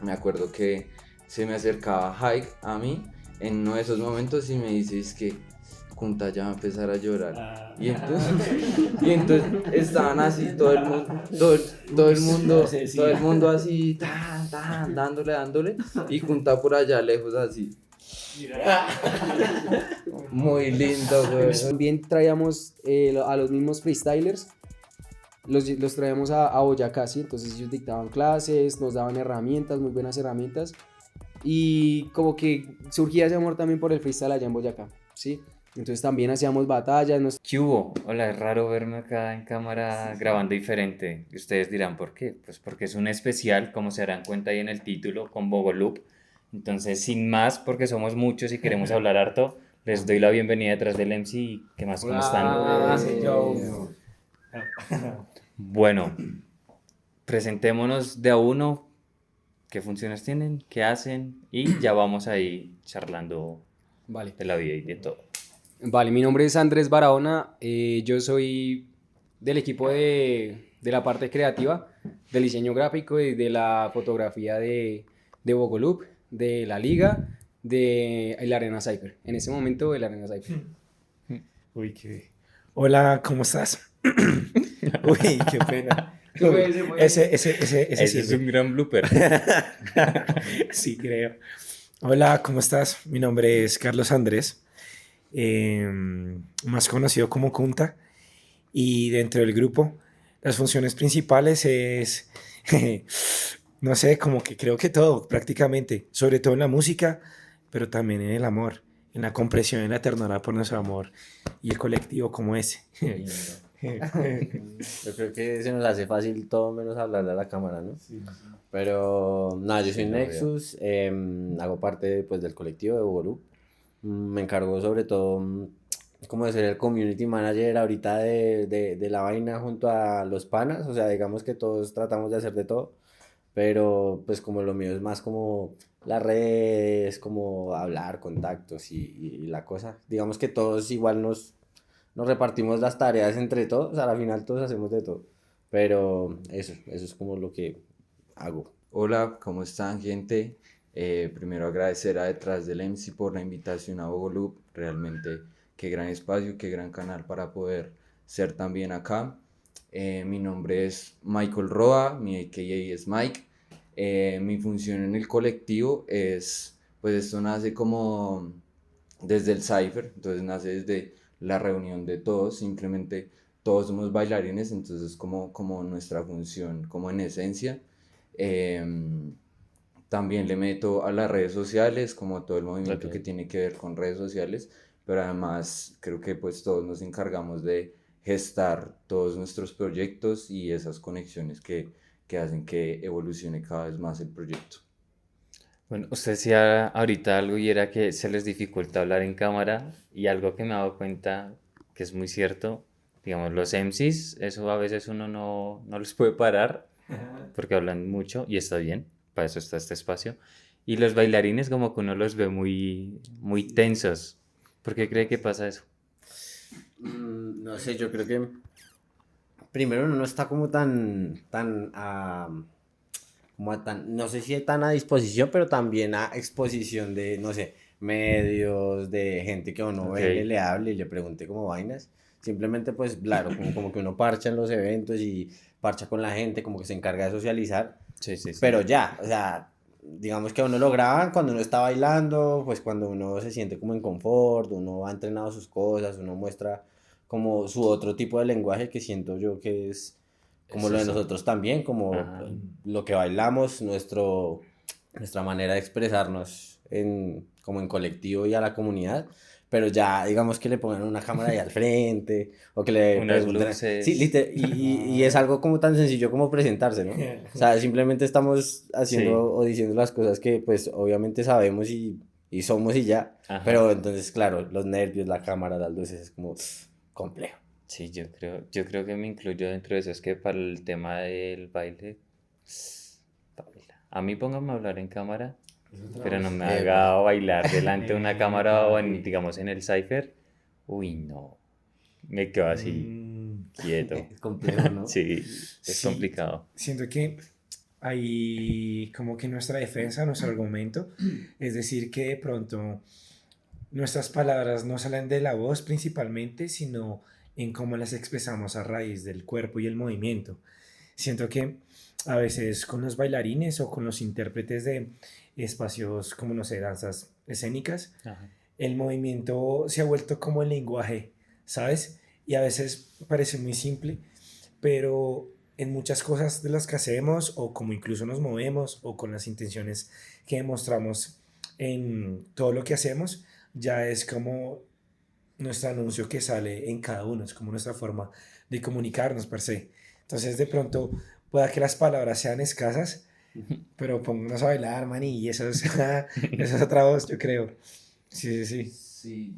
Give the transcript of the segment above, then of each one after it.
me acuerdo que se me acercaba Hike a mí en uno de esos momentos y me dice, es que Kunta ya va a empezar a llorar. Y entonces estaban así todo el mundo así, dándole, y Kunta por allá lejos así. Muy lindo, güey. También traíamos a los mismos freestylers, los traíamos a Boyacá, ¿sí? Entonces ellos dictaban clases, nos daban herramientas, muy buenas herramientas, y como que surgía ese amor también por el freestyle allá en Boyacá, ¿sí? Entonces también hacíamos batallas. ¿Qué hubo? Hola, es raro verme acá en cámara grabando diferente. Y ustedes dirán, ¿por qué? Pues porque es un especial, como se darán cuenta ahí en el título, con Bogoloop. Entonces, sin más, porque somos muchos y queremos hablar harto, les doy la bienvenida detrás del MC. ¿Qué más? ¿Cómo están? Bueno, presentémonos de a uno, qué funciones tienen, qué hacen, y ya vamos ahí charlando Vale. de la vida y de todo. Vale, mi nombre es Andrés Barahona, yo soy del equipo de la parte creativa, del diseño gráfico y de la fotografía de Bogoloop, de la liga, de el Arena Cypher. En ese momento, el Arena Cypher. Uy, qué... Hola, ¿cómo estás? Uy, qué pena. Ese Ese sí, es un gran blooper. sí, creo. Hola, ¿cómo estás? Mi nombre es Carlos Andrés, más conocido como Kunta, y dentro del grupo las funciones principales es, no sé, como que creo que todo, prácticamente, sobre todo en la música, pero también en el amor, en la compresión, en la ternura por nuestro amor y el colectivo como ese. Yo creo que se nos hace fácil todo menos hablarle a la cámara, ¿no? Sí. Pero nada, yo soy Nexus, hago parte pues del colectivo de Bogolú. Me encargo sobre todo como de ser el community manager ahorita de la vaina junto a los panas, o sea, digamos que todos tratamos de hacer de todo, pero pues como lo mío es más como las redes, como hablar, contactos y la cosa, digamos que todos igual nos repartimos las tareas entre todos, al final todos hacemos de todo, pero eso es como lo que hago. Hola, ¿cómo están, gente? Primero agradecer a Detrás del MC por la invitación a Bogoloop. Realmente, qué gran espacio, qué gran canal para poder ser también acá. Mi nombre es Michael Roa, mi AKA es Mike. Mi función en el colectivo es, pues esto nace como desde el Cypher, entonces nace desde la reunión de todos, simplemente todos somos bailarines, entonces como nuestra función, como en esencia. Em, También le meto a las redes sociales, como todo el movimiento que tiene que ver con redes sociales, pero además creo que pues todos nos encargamos de gestar todos nuestros proyectos y esas conexiones que hacen que evolucione cada vez más el proyecto. Bueno, usted decía ahorita algo y era que se les dificulta hablar en cámara y algo que me he dado cuenta que es muy cierto, digamos, los MCs, eso a veces uno no los puede parar porque hablan mucho y está bien, para eso está este espacio. Y los bailarines como que uno los ve muy tensos. ¿Por qué cree que pasa eso? No sé, yo creo que primero uno no está como no sé si tan a disposición, pero también a exposición de, no sé, medios, de gente que uno ve, le hable y le pregunte como vainas. Simplemente, pues, claro, como que uno parcha en los eventos y parcha con la gente, como que se encarga de socializar. Sí. Pero ya, o sea, digamos que a uno lo graban cuando uno está bailando, pues cuando uno se siente como en confort, uno ha entrenado sus cosas, uno muestra como su otro tipo de lenguaje que siento yo que es como lo de nosotros también, como lo que bailamos, nuestra manera de expresarnos como en colectivo y a la comunidad, pero ya digamos que le pongan una cámara ahí al frente o que le unas pregunten, luces. sí, y es algo como tan sencillo como presentarse, ¿no? O sea, simplemente estamos haciendo o diciendo las cosas que pues obviamente sabemos y somos y ya, pero entonces claro, los nervios, la cámara, las luces es como complejo. Sí, yo creo que me incluyo dentro de eso, es que para el tema del baile, a mí póngame a hablar en cámara, pero no me haga bailar delante de una cámara o digamos en el cypher, uy no, me quedo así quieto. Es complejo, ¿no? Sí, es complicado. Siento que ahí como que nuestra defensa, nuestro argumento, es decir, que de pronto nuestras palabras no salen de la voz principalmente, sino en cómo las expresamos a raíz del cuerpo y el movimiento. Siento que a veces con los bailarines o con los intérpretes de espacios como, no sé, danzas escénicas, Ajá. el movimiento se ha vuelto como el lenguaje, ¿sabes? Y a veces parece muy simple, pero en muchas cosas de las que hacemos o como incluso nos movemos o con las intenciones que demostramos en todo lo que hacemos, ya es como nuestro anuncio que sale en cada uno, es como nuestra forma de comunicarnos per se. Entonces de pronto pueda que las palabras sean escasas, pero pónganos a bailar, man, y eso es, esa es otra voz, yo creo. Sí, sí, sí. Sí,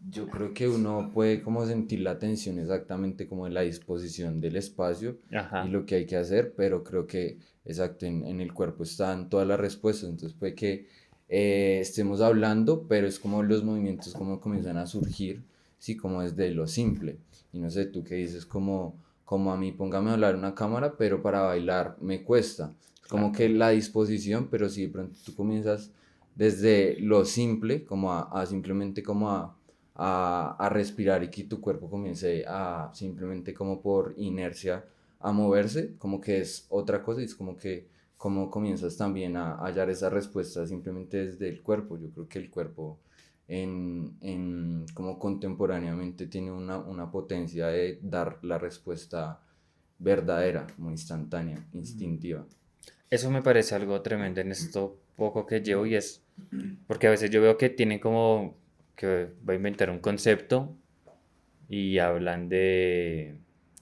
yo creo que uno puede como sentir la tensión exactamente como en la disposición del espacio y Ajá. lo que hay que hacer, pero creo que exacto en el cuerpo están todas las respuestas, entonces puede que estemos hablando, pero es como los movimientos como comienzan a surgir, sí, como desde lo simple. Y no sé, tú qué dices, como a mí, póngame a hablar en una cámara, pero para bailar me cuesta. Como Claro. que la disposición, pero si de pronto tú comienzas desde lo simple, como a simplemente como a respirar y que tu cuerpo comience a simplemente como por inercia a moverse, como que es otra cosa y es como que como comienzas también a hallar esa respuesta simplemente desde el cuerpo. Yo creo que el cuerpo como contemporáneamente tiene una potencia de dar la respuesta verdadera, como instantánea, instintiva. Eso me parece algo tremendo en esto poco que llevo y es porque a veces yo veo que tienen como que voy a inventar un concepto y hablan de,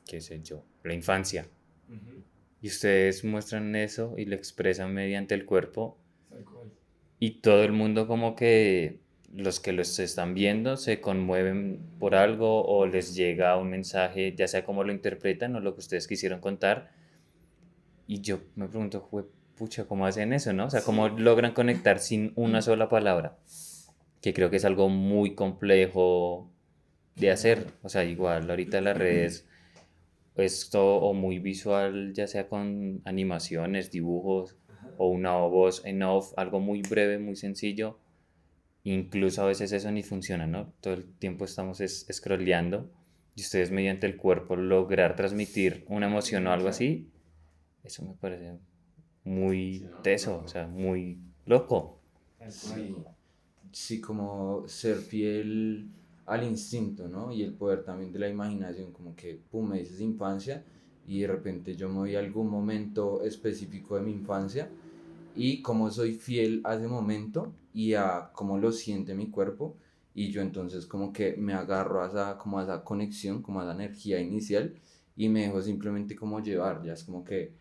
qué sé yo, la infancia. Y ustedes muestran eso y lo expresan mediante el cuerpo y todo el mundo como que los que los están viendo se conmueven por algo o les llega un mensaje, ya sea cómo lo interpretan o lo que ustedes quisieron contar. Y yo me pregunto, pucha, ¿cómo hacen eso, no? O sea, ¿cómo logran conectar sin una sola palabra? Que creo que es algo muy complejo de hacer. O sea, igual ahorita las redes es todo o muy visual, ya sea con animaciones, dibujos o una voz en off, algo muy breve, muy sencillo. Incluso a veces eso ni funciona, ¿no? Todo el tiempo estamos scrolleando y ustedes mediante el cuerpo lograr transmitir una emoción o algo así, eso me parece muy teso, o sea, muy loco. Sí, sí, como ser fiel al instinto, ¿no? Y el poder también de la imaginación, como que, pum, me dices infancia y de repente yo me voy a algún momento específico de mi infancia y cómo soy fiel a ese momento y a cómo lo siente mi cuerpo y yo entonces como que me agarro como a esa conexión, como a esa energía inicial y me dejo simplemente como llevar, ya es como que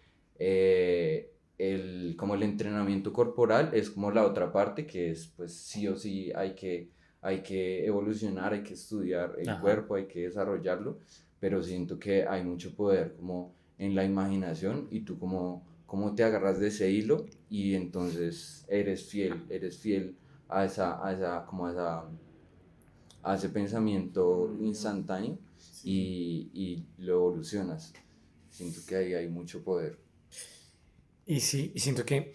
como el entrenamiento corporal es como la otra parte que es pues sí o sí hay que evolucionar, hay que estudiar el Ajá. cuerpo, hay que desarrollarlo, pero siento que hay mucho poder como en la imaginación y tú como te agarras de ese hilo y entonces eres fiel a ese pensamiento instantáneo y lo evolucionas. Siento que ahí hay mucho poder. Y sí, y siento que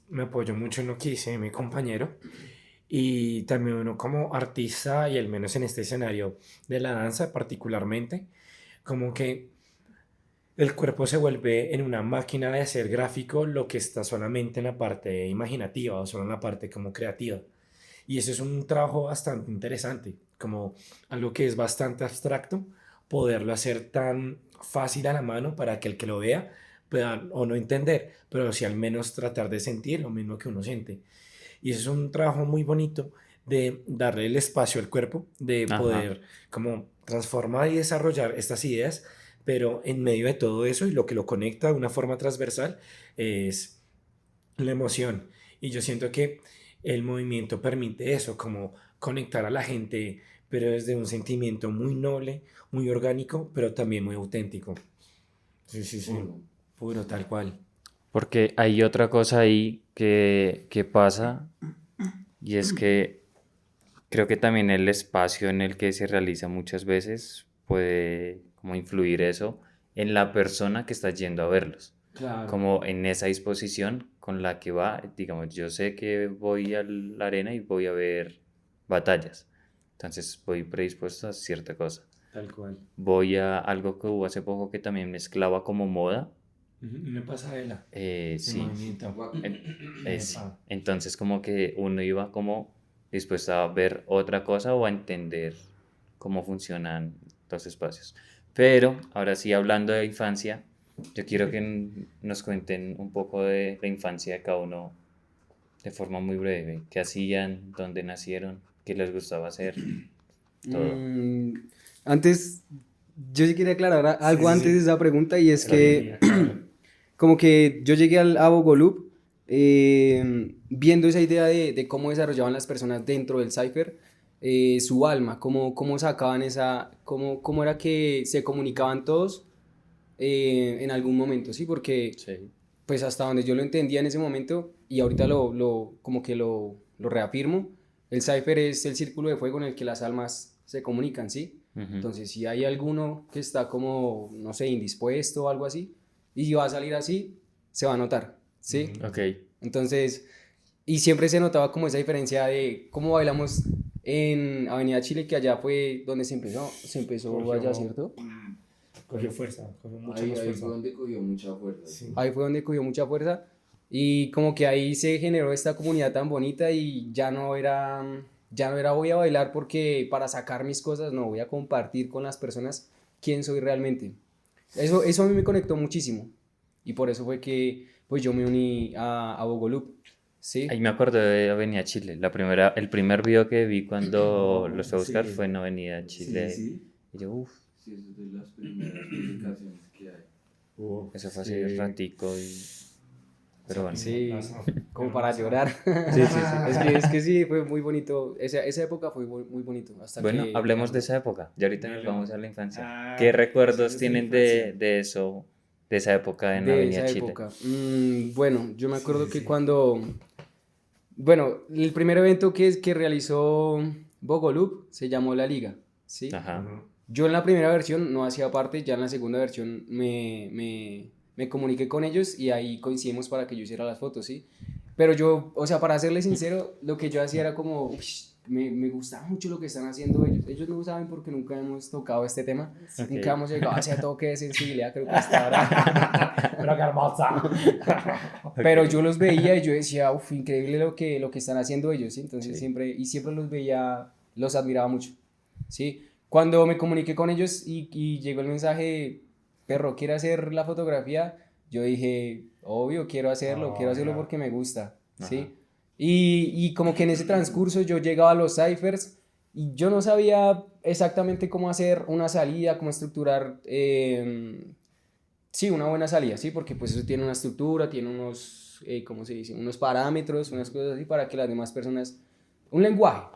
me apoyo mucho en lo que dice mi compañero. Y también uno como artista, y al menos en este escenario de la danza particularmente, como que el cuerpo se vuelve en una máquina de hacer gráfico lo que está solamente en la parte imaginativa o solo en la parte como creativa. Y eso es un trabajo bastante interesante, como algo que es bastante abstracto, poderlo hacer tan fácil a la mano para que el que lo vea pueda o no entender, pero sí al menos tratar de sentir lo mismo que uno siente. Y eso es un trabajo muy bonito de darle el espacio al cuerpo, de Ajá. poder como transformar y desarrollar estas ideas, pero en medio de todo eso y lo que lo conecta de una forma transversal es la emoción. Y yo siento que el movimiento permite eso, como conectar a la gente, pero desde un sentimiento muy noble, muy orgánico, pero también muy auténtico. Sí, sí, sí, Puro. puro, tal cual. Porque hay otra cosa ahí que pasa y es que creo que también el espacio en el que se realiza muchas veces puede como influir eso en la persona que está yendo a verlos. Claro. como en esa disposición con la que va, digamos, yo sé que voy a la arena y voy a ver batallas, entonces voy predispuesto a cierta cosa. Tal cual. Voy a algo que hubo hace poco que también mezclaba como moda, Una pasarela sí, movimiento. sí. Epa. Entonces como que uno iba como dispuesto a ver otra cosa o a entender cómo funcionan los espacios. Pero ahora sí, hablando de infancia, yo quiero que nos cuenten un poco de la infancia de cada uno de forma muy breve. ¿Qué hacían? ¿Dónde nacieron? ¿Qué les gustaba hacer? Todo. Antes, yo sí quería aclarar algo Sí, sí, antes sí. de esa pregunta y es que Claro. como que yo llegué a Bogoloop viendo esa idea de cómo desarrollaban las personas dentro del cipher su alma, cómo sacaban cómo era que se comunicaban todos en algún momento, ¿sí? Porque Sí. pues hasta donde yo lo entendía en ese momento y ahorita como que lo reafirmo, el cipher es el círculo de fuego en el que las almas se comunican, ¿sí? Ujú. Entonces, si hay alguno que está como, no sé, indispuesto o algo así, y va a salir así, se va a notar, ¿sí? Ok. Entonces, y siempre se notaba como esa diferencia de cómo bailamos en Avenida Chile, que allá fue donde se empezó Cogió- allá, ¿cierto? Cogió fuerza, cogió mucha Ahí, más ahí fuerza. fue donde cogió mucha fuerza. Sí. Ahí fue donde cogió mucha fuerza y como que ahí se generó esta comunidad tan bonita y ya no era voy a bailar porque para sacar mis cosas, no, voy a compartir con las personas quién soy realmente. Eso a mí me conectó muchísimo y por eso fue que pues yo me uní a Bogoloop, ¿sí? Ahí me acuerdo de Avenida Chile. El primer video que vi cuando los fui a buscar Sí. fue en Avenida Chile. Sí, Y yo, uff, sí, eso es de las primeras publicaciones que hay. eso fue Sí. hace ratico pero bueno. Sí, Plaza. como para llorar. Sí, sí, sí. Es que sí, fue muy bonito. Esa época fue muy bonito. Hasta Bueno, que, hablemos de esa época. Ya ahorita nos Dale. vamos a la infancia. Ah, ¿Qué recuerdos sí, tienen infancia. de eso, de esa época en de Avenida esa Chile? época. Bueno, yo me acuerdo sí, que sí. bueno, el primer evento que realizó Bogoloop se llamó La Liga, ¿sí? Ajá. Ujú. Yo en la primera versión no hacía parte, ya en la segunda versión me comuniqué con ellos y ahí coincidimos para que yo hiciera las fotos, ¿sí? Pero yo, o sea, para serles sincero, lo que yo hacía era como, me gustaba mucho lo que están haciendo ellos. Ellos no saben porque nunca hemos tocado este tema, Ok. nunca hemos llegado a ese toque de sensibilidad, creo que hasta ahora. Pero qué hermosa. Pero yo los veía y yo decía, uff, increíble lo que están haciendo ellos, ¿sí? Entonces Sí. siempre los veía, los admiraba mucho, ¿sí? Cuando me comuniqué con ellos y llegó el mensaje, perro, ¿quiere hacer la fotografía? Yo dije, obvio, quiero hacerlo Obvio. porque me gusta, ¿sí? Ajá. Y como que en ese transcurso yo llegaba a los ciphers y yo no sabía exactamente cómo hacer una salida, cómo estructurar, sí, una buena salida, ¿sí? Porque pues eso tiene una estructura, tiene unos, ¿cómo se dice? Unos parámetros, unas cosas así para que las demás personas, un lenguaje.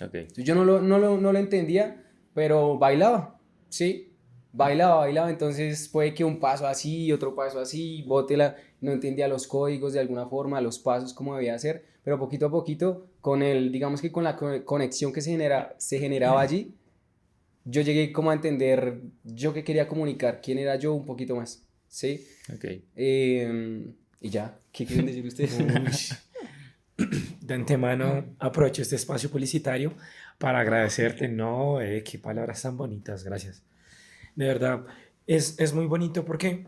Ok. Entonces, yo no lo entendía, pero bailaba, ¿sí? Bailaba, entonces puede que un paso así, otro paso así, bótela, no entendía los códigos de alguna forma, los pasos, cómo debía hacer, pero poquito a poquito, digamos que con la conexión que se generaba allí, yo llegué como a entender yo qué quería comunicar, quién era yo un poquito más, ¿sí? Ok. Y ya, ¿qué quieren decir ustedes? De antemano aprovecho este espacio publicitario para agradecerte. No, qué palabras tan bonitas, gracias. De verdad, es muy bonito porque,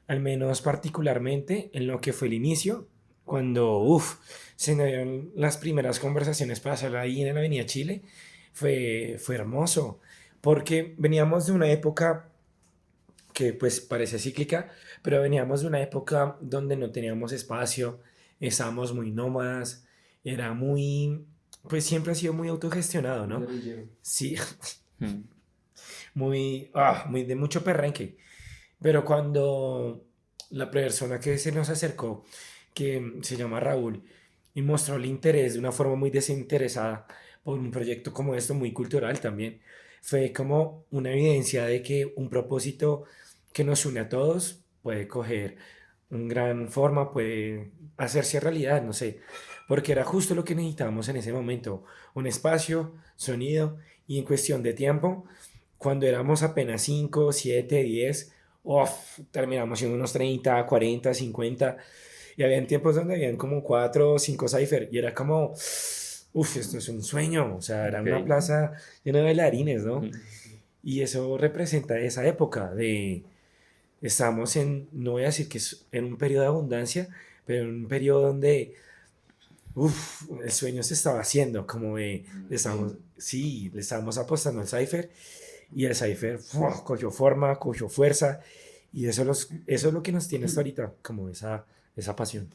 al menos particularmente en lo que fue el inicio, cuando se me dieron las primeras conversaciones para hacerlo ahí en la Avenida Chile, fue hermoso, porque veníamos de una época que pues parece cíclica, pero veníamos de una época donde no teníamos espacio, estábamos muy nómadas, era muy, pues siempre ha sido muy autogestionado, ¿no? Sí, Hmm. muy de mucho perrenque. Pero cuando la persona que se nos acercó, que se llama Raúl, y mostró el interés de una forma muy desinteresada por un proyecto como esto, muy cultural también, fue como una evidencia de que un propósito que nos une a todos puede coger una gran forma, puede hacerse realidad, no sé, porque era justo lo que necesitábamos en ese momento, un espacio, sonido, y en cuestión de tiempo, cuando éramos apenas 5, 7, 10, terminamos siendo unos 30, 40, 50, y habían tiempos donde habían como 4 o 5 cypher, y era como, esto es un sueño, o sea, era una Ok. plaza llena de bailarines, ¿no? Y eso representa esa época de, estamos en, no voy a decir que es en un periodo de abundancia, pero en un periodo donde, el sueño se estaba haciendo, como de, sí, le estábamos apostando al cypher, y el cypher cogió forma, cogió fuerza, y eso es lo que nos tiene hasta ahorita, como esa pasión.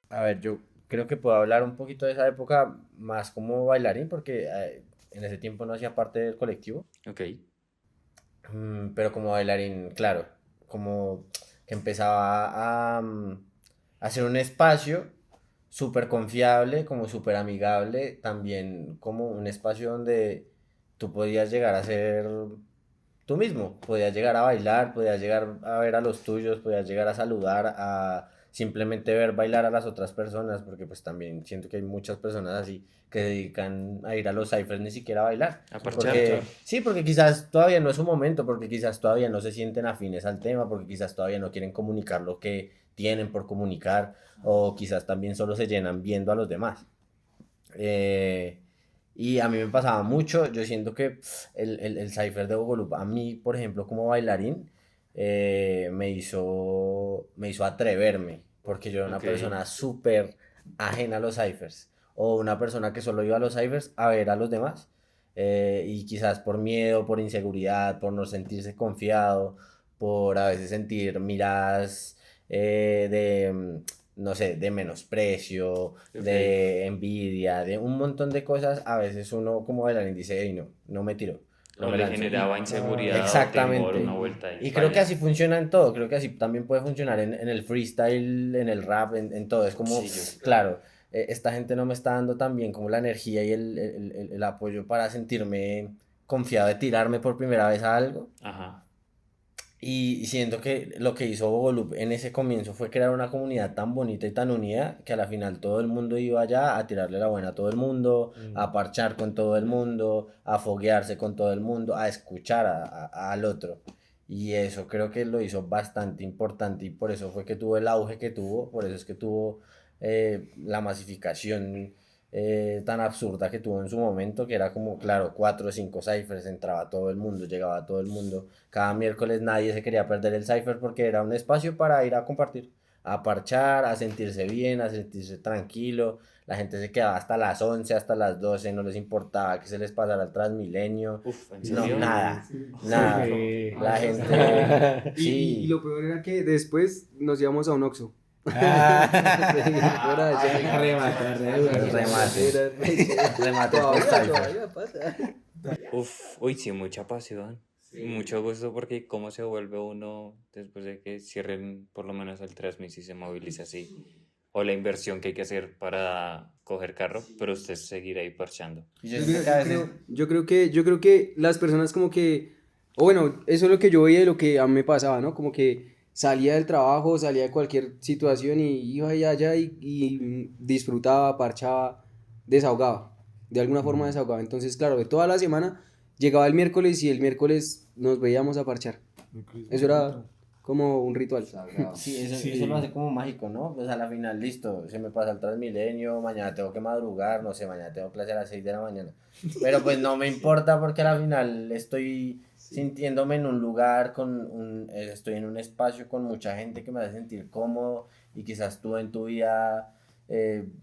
A ver, yo creo que puedo hablar un poquito de esa época más como bailarín, porque en ese tiempo no hacía parte del colectivo. Ok, Pero como bailarín, claro, como que empezaba a ser un espacio súper confiable, como súper amigable, también como un espacio donde tú podías llegar a ser tú mismo, podías llegar a bailar, podías llegar a ver a los tuyos, podías llegar a saludar, a simplemente ver bailar a las otras personas, porque pues también siento que hay muchas personas así que se dedican a ir a los cyphers ni siquiera a bailar. a parchar. Porque sí, porque quizás todavía no es su momento, porque quizás todavía no se sienten afines al tema, porque quizás todavía no quieren comunicar lo que tienen por comunicar, o quizás también solo se llenan viendo a los demás. Eh, y a mí me pasaba mucho, yo siento que el cypher de Bogolup, a mí, por ejemplo, como bailarín, me hizo atreverme, porque yo era una Ok. persona súper ajena a los cyphers, o una persona que solo iba a los cyphers a ver a los demás, y quizás por miedo, por inseguridad, por no sentirse confiado, por a veces sentir miradas no sé, de menosprecio, Ok. de envidia, de un montón de cosas, a veces uno como bailarín dice, "Ey, no, no me tiro, no O me le lanzo". generaba inseguridad o temor, Exactamente. una vuelta y Y creo que baila. así funciona en todo, creo que así también puede funcionar en el freestyle, en el rap, en todo. Es como, Sí, yo. claro, esta gente no me está dando también como la energía y el apoyo para sentirme confiado de tirarme por primera vez a algo. Ajá. Y siento que lo que hizo Bogolup en ese comienzo fue crear una comunidad tan bonita y tan unida que a la final todo el mundo iba allá a tirarle la buena a todo el mundo, a parchar con todo el mundo, a foguearse con todo el mundo, a escuchar al otro. Y eso creo que lo hizo bastante importante y por eso fue que tuvo el auge que tuvo, por eso es que tuvo la masificación tan absurda que tuvo en su momento, que era como, claro, 4 o 5 ciphers, entraba todo el mundo, llegaba todo el mundo. Cada miércoles nadie se quería perder el cypher porque era un espacio para ir a compartir, a parchar, a sentirse bien, a sentirse tranquilo. La gente se quedaba hasta las 11 hasta las 12 no les importaba que se les pasara el Transmilenio. Uf, ¿en No, serio? nada, Sí. nada. Sí. La gente, Y sí. lo peor era que después nos íbamos a un Oxxo. Ah, Seguir por allá. rematar de El una. remate. Era re- Remate por Todavía, cypher. todavía pasa. Uf, uy, sí, mucha pasión. Mucho gusto porque cómo se vuelve uno después de que cierren por lo menos el transmis y se moviliza así. O la inversión que hay que hacer para coger carro, pero usted seguirá ahí parchando. Y yo Pues siento mira, que a veces yo creo que las personas como que, o bueno, eso es lo que yo veía y lo que a mí me pasaba, ¿no? Como que salía del trabajo, salía de cualquier situación y iba allá y disfrutaba, parchaba, desahogaba, de alguna forma desahogaba. Entonces, claro, de toda la semana llegaba el miércoles y el miércoles nos veíamos a parchar. Eso era como un ritual. sí, eso, Sí. eso lo hace como mágico, ¿no? Pues a la final, listo, se me pasa el Transmilenio, mañana tengo que madrugar, no sé, mañana tengo clase a las 6 de la mañana. Pero pues no me importa porque a la final estoy sintiéndome en un lugar, estoy en un espacio con mucha gente que me hace sentir cómodo y quizás tú en tu vida,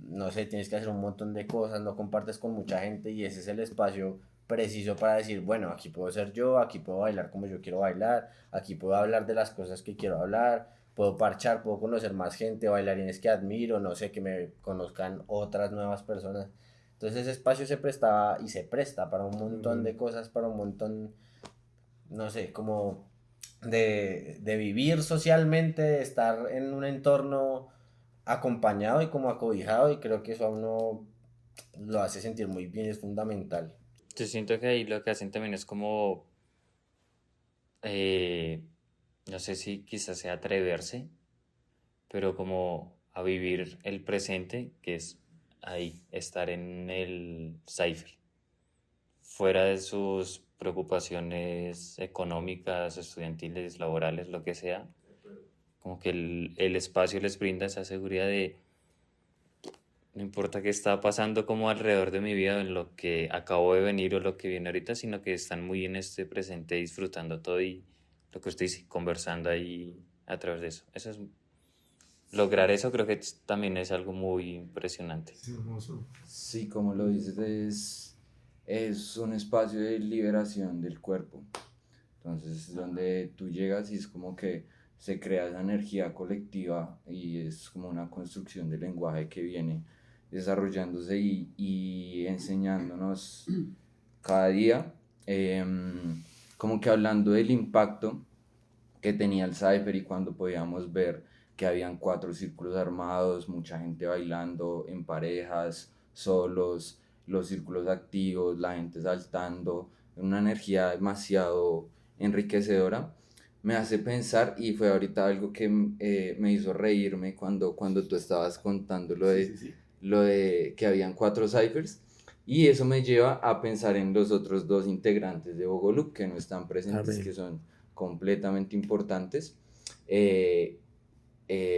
no sé, tienes que hacer un montón de cosas, no compartes con mucha gente y ese es el espacio preciso para decir, bueno, aquí puedo ser yo, aquí puedo bailar como yo quiero bailar, aquí puedo hablar de las cosas que quiero hablar, puedo parchar, puedo conocer más gente, bailarines que admiro, no sé, que me conozcan otras nuevas personas. Entonces ese espacio se prestaba y se presta para un montón de cosas, para un montón, no sé, como de vivir socialmente, de estar en un entorno acompañado y como acobijado y creo que eso a uno lo hace sentir muy bien, es fundamental. Yo siento que ahí lo que hacen también es como, eh, no sé si quizás sea atreverse, pero como a vivir el presente, que es ahí, estar en el Cypher, fuera de sus preocupaciones económicas, estudiantiles, laborales, lo que sea, como que el espacio les brinda esa seguridad de no importa qué está pasando como alrededor de mi vida, en lo que acabo de venir o lo que viene ahorita, sino que están muy en este presente disfrutando todo y lo que usted dice, conversando ahí a través de eso. Eso es, lograr eso creo que también es algo muy impresionante. Es hermoso. Sí, como lo dices, es un espacio de liberación del cuerpo. Entonces, donde tú llegas y es como que se crea esa energía colectiva y es como una construcción de lenguaje que viene desarrollándose y enseñándonos cada día, como que hablando del impacto que tenía el Cypher y cuando podíamos ver que habían 4 círculos armados, mucha gente bailando en parejas, solos, los círculos activos, la gente saltando, una energía demasiado enriquecedora. Me hace pensar, y fue ahorita algo que me hizo reírme cuando tú estabas contando lo de que habían 4 ciphers, y eso me lleva a pensar en los otros 2 integrantes de Bogolup que no están presentes, Amén. que son completamente importantes.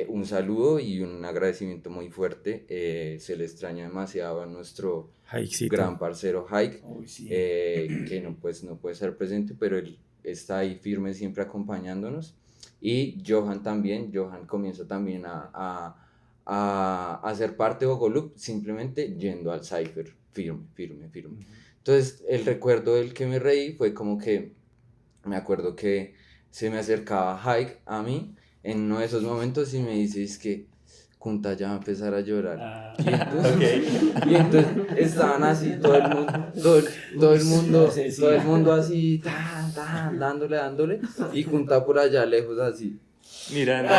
Un saludo y un agradecimiento muy fuerte. Se le extraña demasiado a nuestro Jaikcito. gran parcero Haik, Uy, sí. que no, pues, no puede ser presente, pero él está ahí firme siempre acompañándonos. Y Johan también, Johan comienza también a ser parte de Bogolup, simplemente yendo al Cypher, firme, firme, firme. Entonces, el recuerdo del que me reí fue como que me acuerdo que se me acercaba Haik a mí en uno de esos momentos y me dice, es que Kunta ya va a empezar a llorar. Y entonces estaban así, todo el mundo así, dándole, y Kunta por allá lejos así. Mirando.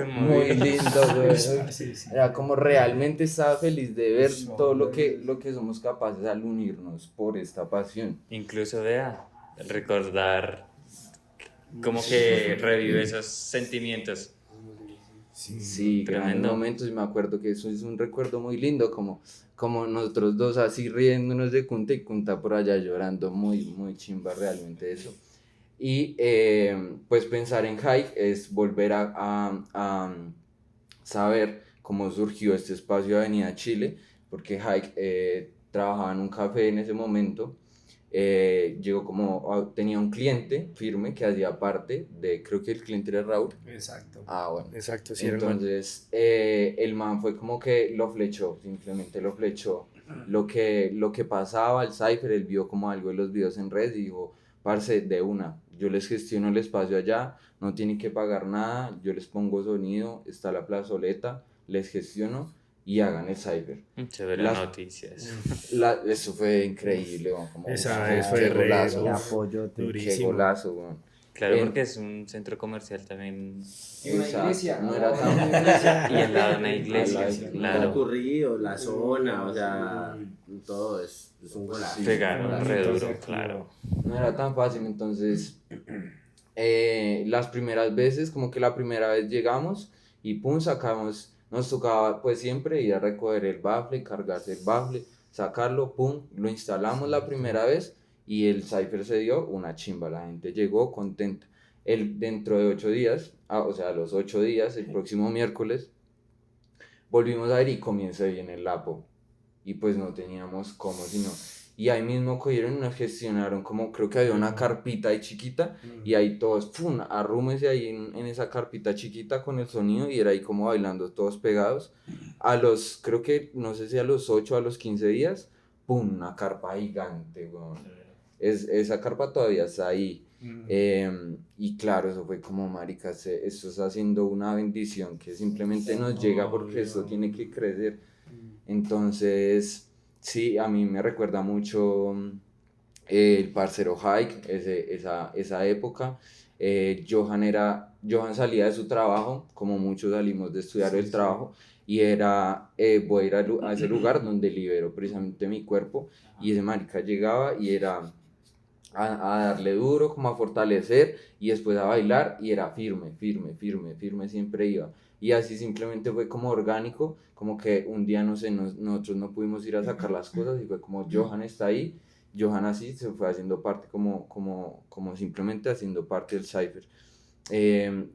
Muy lindo, güey. Sí, sí. Era como realmente estaba feliz de ver todo lo que somos capaces al unirnos por esta pasión. Incluso vea, recordar como que revive esos sentimientos. Sí, grandes Tremendo. momentos, y me acuerdo que eso es un recuerdo muy lindo, como nosotros dos así riéndonos de Kunta y Kunta por allá llorando, muy, muy chimba realmente eso. Y pues pensar en Haik es volver a saber cómo surgió este espacio de Avenida Chile, porque Haik trabajaba en un café en ese momento. Llegó tenía un cliente firme que hacía parte de, creo que el cliente era Raúl. Exacto. Ah, bueno. Exacto, sí, hermano. Entonces el man fue como que lo flechó, simplemente lo flechó. Lo que pasaba al Cypher, él vio como algo de los videos en red y dijo, parce, de una, yo les gestiono el espacio allá, no tienen que pagar nada, yo les pongo sonido, está la plazoleta, les gestiono y hagan el Cypher. Chévere noticia eso. Eso fue increíble, weón, como, Esa qué fue re golazo, El weón, apoyo. qué durísimo. golazo, weón. Claro, En- porque es un centro comercial también. Y una Exacto, iglesia. no era tan Y al lado de una iglesia, Al lado, claro. Concurrido, la zona, o sea, todo es un golazo. Pegaron re duro, Entonces, claro. no era tan fácil. Entonces las primeras veces, como que la primera vez llegamos y pum, sacamos, nos tocaba pues siempre ir a recoger el bafle, cargarse el bafle, sacarlo, pum, lo instalamos la primera vez y el Cypher se dio una chimba, la gente llegó contenta. Dentro de 8 días, o sea, los 8 días, el próximo miércoles, volvimos a ir y comienza bien el Lapo. Y pues no teníamos cómo, sino. Y ahí mismo cogieron y nos gestionaron como, creo que había una carpita ahí chiquita, y ahí todos, pum, arrúmense ahí en esa carpita chiquita con el sonido, y era ahí como bailando todos pegados. Creo que, no sé si a los 8 o a los 15 días, pum, una carpa gigante, weón. Esa carpa todavía está ahí. Y claro, eso fue como, marica, esto está haciendo una bendición que simplemente nos llega porque esto tiene que crecer. Entonces, sí, a mí me recuerda mucho el parcero Haik, esa época. Johan salía de su trabajo, como muchos salimos de estudiar el trabajo, y era, voy a ir a ese lugar donde libero precisamente mi cuerpo, y ese marica llegaba y era a darle duro, como a fortalecer, y después a bailar, y era firme, firme, firme, firme, siempre iba. y así simplemente fue como orgánico, como que un día, no sé, nosotros no pudimos ir a sacar las cosas y fue como Johan está ahí, Johan así se fue haciendo parte, como simplemente haciendo parte del cypher.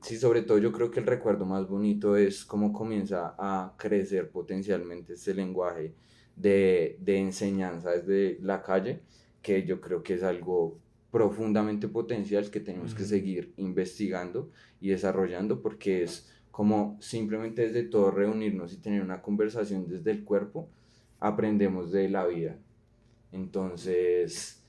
Sí, sobre todo yo creo que el recuerdo más bonito es cómo comienza a crecer potencialmente este lenguaje de enseñanza desde la calle, que yo creo que es algo profundamente potencial que tenemos que seguir investigando y desarrollando, porque es como simplemente desde todo reunirnos y tener una conversación desde el cuerpo, aprendemos de la vida. Entonces,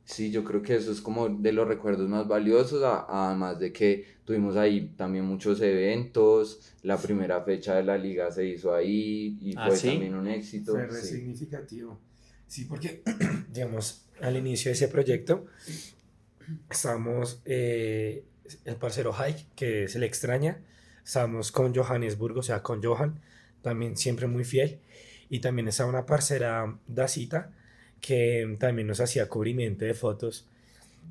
sí, yo creo que eso es como de los recuerdos más valiosos, además de que tuvimos ahí también muchos eventos, la primera fecha de la liga se hizo ahí y ¿Ah, fue sí? también un éxito. Fue re Sí. significativo. Sí, porque, digamos, al inicio de ese proyecto estábamos, el parcero Hike, que se le extraña, estábamos con Johannesburgo, o sea, con Johan, también siempre muy fiel, y también estaba una parcera Dacita, que también nos hacía cubrimiento de fotos,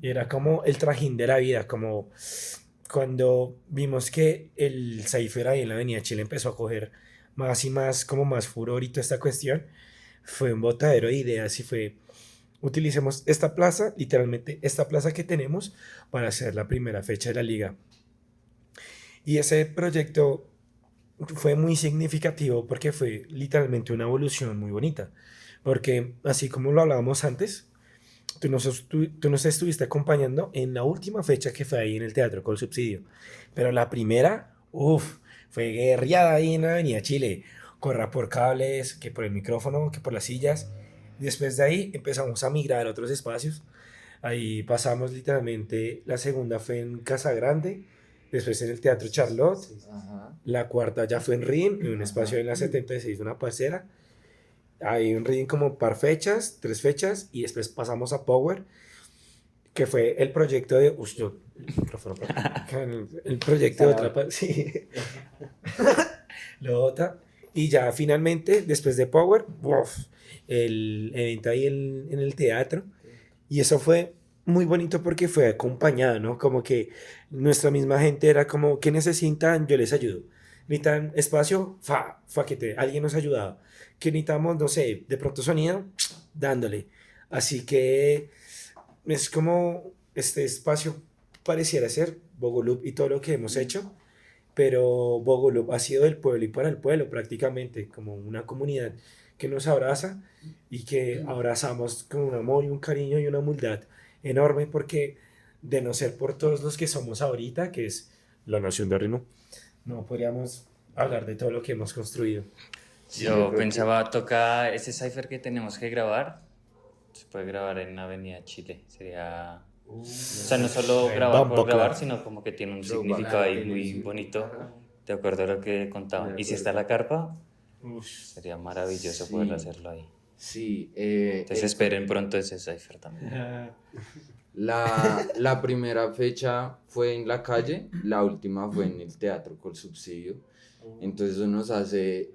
y era como el trajín de la vida, como cuando vimos que el Cypher ahí en la Avenida Chile empezó a coger más y más, como más furor y toda esta cuestión, fue un botadero de ideas y fue, utilicemos esta plaza, literalmente esta plaza que tenemos, para hacer la primera fecha de la liga. Y ese proyecto fue muy significativo porque fue literalmente una evolución muy bonita. Porque así como lo hablábamos antes, tú nos estuviste acompañando en la última fecha que fue ahí en el Teatro con Subsidio. Pero la primera, uff, fue guerreada ahí en la Avenida Chile. Corra por cables, que por el micrófono, que por las sillas. Después de ahí empezamos a migrar a otros espacios. Ahí pasamos literalmente, la segunda fue en Casa Grande, después en el Teatro Charlotte, Ajá. la cuarta ya fue en RIM, en un espacio Ajá. en la 76, una parcera. Hay un RIM como par fechas, 3 fechas, y después pasamos a Power, que fue el proyecto de... Uy, yo, el micrófono, el proyecto de otra... Sí. Lo otra. Y ya finalmente, después de Power, uf, el evento ahí en el teatro. Y eso fue muy bonito porque fue acompañado, ¿no? Como que nuestra misma gente era como, ¿qué necesitan? Yo les ayudo. Necesitan espacio, alguien nos ayudaba. ¿Qué necesitamos? No sé, de pronto sonido, dándole. Así que es como este espacio pareciera ser Bogoloop y todo lo que hemos hecho, pero Bogoloop ha sido del pueblo y para el pueblo prácticamente, como una comunidad que nos abraza y que abrazamos con un amor y un cariño y una humildad enorme, porque de no ser por todos los que somos ahorita, que es la nación de Reno, no podríamos hablar de todo lo que hemos construido. Yo Yo creo pensaba, toca ese cipher que tenemos que grabar, se puede grabar en Avenida Chile, sería... O sea, no solo grabar por Bumbo grabar, Club. sino como que tiene un Luego, significado ahí tiene muy sí. bonito, Ajá. de acuerdo a lo que contaban. Y si está la carpa, Uf. sería maravilloso Sí. poder hacerlo ahí. Sí, Entonces esperen pronto ese cipher también. la primera fecha fue en la calle, la última fue en el Teatro con Subsidio. Entonces eso nos hace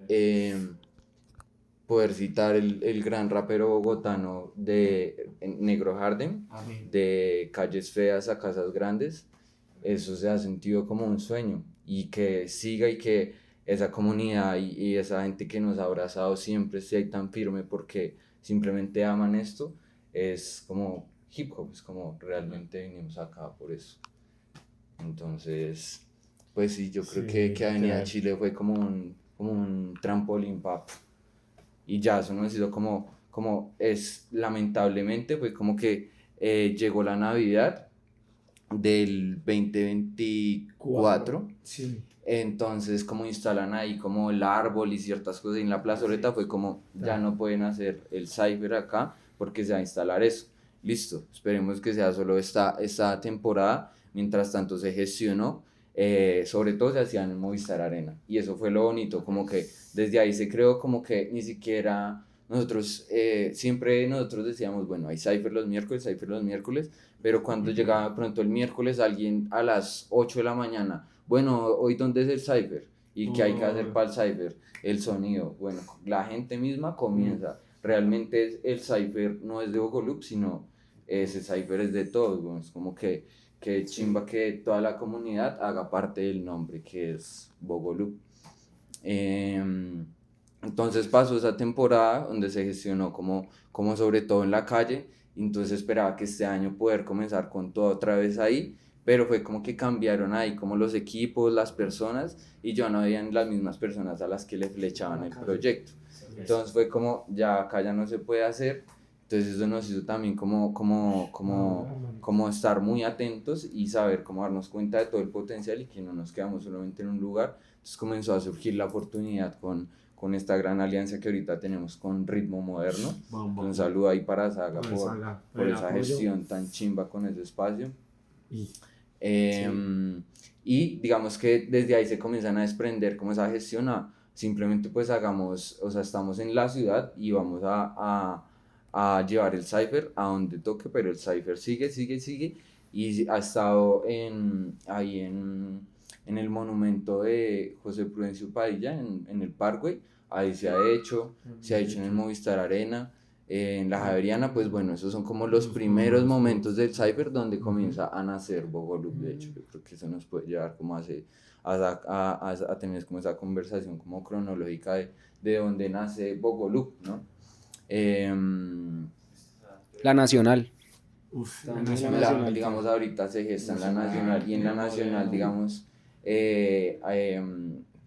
poder citar el gran rapero bogotano de Negro Harden, de calles feas a casas grandes. Eso se ha sentido como un sueño y que siga y que esa comunidad y esa gente que nos ha abrazado siempre esté ahí tan firme porque simplemente aman esto, es como hip hop, es como realmente vinimos acá por eso. Entonces, pues sí, yo creo Sí, que Avenida claro. Chile fue como un trampolín para... Y ya, eso no ha sido como es, lamentablemente, fue como que llegó la Navidad del 2024, Sí. entonces como instalan ahí como el árbol y ciertas cosas y en la plazoleta fue como ya no pueden hacer el cyber acá porque se va a instalar eso. Listo, esperemos que sea solo esta temporada, mientras tanto se gestionó, sobre todo se hacía en Movistar Arena y eso fue lo bonito, como que desde ahí se creó como que ni siquiera nosotros, siempre nosotros decíamos, bueno, hay cyber los miércoles, pero cuando llegaba de pronto el miércoles alguien a las 8 de la mañana, bueno, hoy dónde es el cyber y qué hay que hacer para el cyber, el sonido, bueno, la gente misma comienza, realmente el cyber no es de Bogoloop, sino ese cyber es de todos, bueno, es como que que chimba que toda la comunidad haga parte del nombre que es Bogolub. Entonces pasó esa temporada donde se gestionó como sobre todo en la calle, entonces esperaba que este año poder comenzar con todo otra vez ahí, pero fue como que cambiaron ahí como los equipos, las personas, y ya no habían las mismas personas a las que le flechaban el proyecto. Entonces fue como, ya acá ya no se puede hacer, entonces eso nos hizo también como estar muy atentos y saber cómo darnos cuenta de todo el potencial y que no nos quedamos solamente en un lugar. Entonces comenzó a surgir la oportunidad con esta gran alianza que ahorita tenemos con Ritmo Moderno. Un saludo ahí para Saga por esa apoyo. gestión tan chimba con ese espacio. Y Y digamos que desde ahí se comienzan a desprender como esa gestión a simplemente pues hagamos, o sea, estamos en la ciudad y vamos a llevar el cypher a donde toque, pero el cypher sigue y ha estado ahí en el monumento de José Prudencio Padilla en el Parkway, ahí se ha hecho en el Movistar Arena, en la Javeriana, pues bueno, esos son como los primeros momentos del cypher donde comienza a nacer Bogolub. De hecho, yo creo que eso nos puede llevar como a tener como esa conversación como cronológica de dónde nace Bogolub, ¿no? La Nacional. la Nacional. Digamos, ahorita se gesta en la Nacional y en la Nacional, digamos, se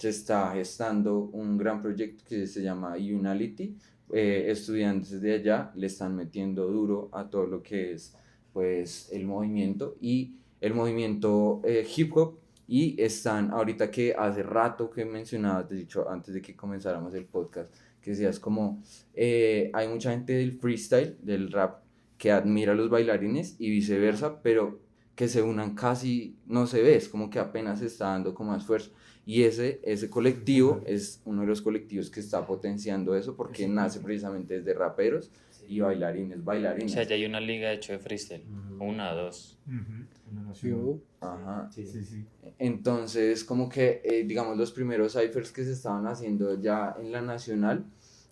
está gestando un gran proyecto que se llama Unality. Estudiantes de allá le están metiendo duro a todo lo que es pues el movimiento hip hop, y están ahorita que hace rato que mencionabas, de hecho antes de que comenzáramos el podcast, que decías como hay mucha gente del freestyle, del rap, que admira a los bailarines y viceversa, pero que se unan casi no se ve, es como que apenas se está dando como esfuerzo. Y ese colectivo es uno de los colectivos que está potenciando eso porque nace precisamente desde raperos y bailarines. O sea, ya hay una liga de hecho de freestyle. Una, dos. Ajá. Sí. Entonces, como que, digamos, los primeros ciphers que se estaban haciendo ya en la Nacional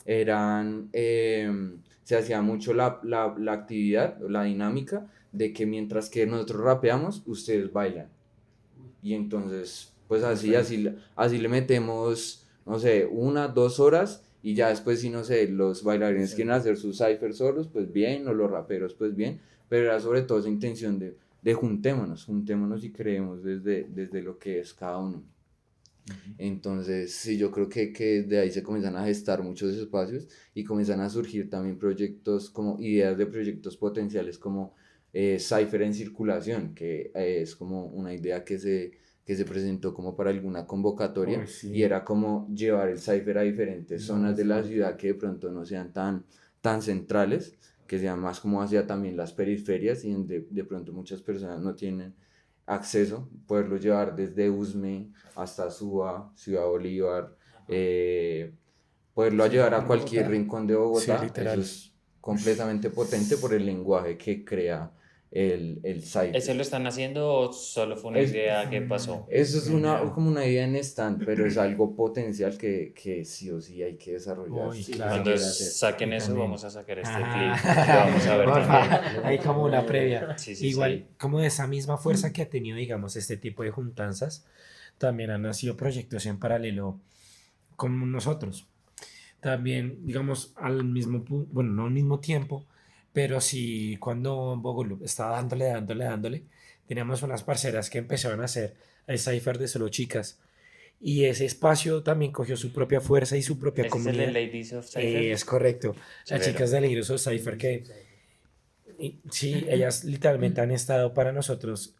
eran, se hacía mucho la actividad, la dinámica de que mientras que nosotros rapeamos, ustedes bailan. Y entonces, pues así le metemos, no sé, 1, 2 horas, y ya después, si no sé, los bailarines quieren hacer sus ciphers solos, pues bien, o los raperos, pues bien, pero era sobre todo esa intención de juntémonos y creemos desde lo que es cada uno. Entonces, sí, yo creo que de ahí se comienzan a gestar muchos espacios y comienzan a surgir también proyectos, como ideas de proyectos potenciales como Cypher en Circulación, que es como una idea que se presentó como para alguna convocatoria, y era como llevar el Cypher a diferentes zonas de la ciudad que de pronto no sean tan centrales, que sean más como hacia también las periferias y donde de pronto muchas personas no tienen acceso, poderlo llevar desde Usme hasta Suba, Ciudad Bolívar, poderlo llevar a cualquier rincón de Bogotá. Sí, literal. Eso es completamente potente por el lenguaje que crea el cypher. ¿Ese lo están haciendo o solo fue una idea que pasó? Eso es como una idea en stand, pero es algo potencial que sí o sí hay que desarrollar. Uy, Sí, claro. Cuando se quiere hacer. saquen eso, también. vamos a sacar este Ah. clip. Lo vamos a ver también. Hay como una previa. Sí, sí, Igual, sí. como de esa misma fuerza que ha tenido, digamos, este tipo de juntanzas, también han nacido proyectos en paralelo con nosotros. También, digamos, al mismo punto, bueno, no al mismo tiempo, pero sí cuando Bogolub estaba dándole, teníamos unas parceras que empezaron a hacer el cypher de solo chicas. Y ese espacio también cogió su propia fuerza y su propia ¿Ese es el de comunidad. Ladies of Cypher? Es correcto. Las Severo. chicas de Ladies of Cypher que sí, ellas literalmente han estado para nosotros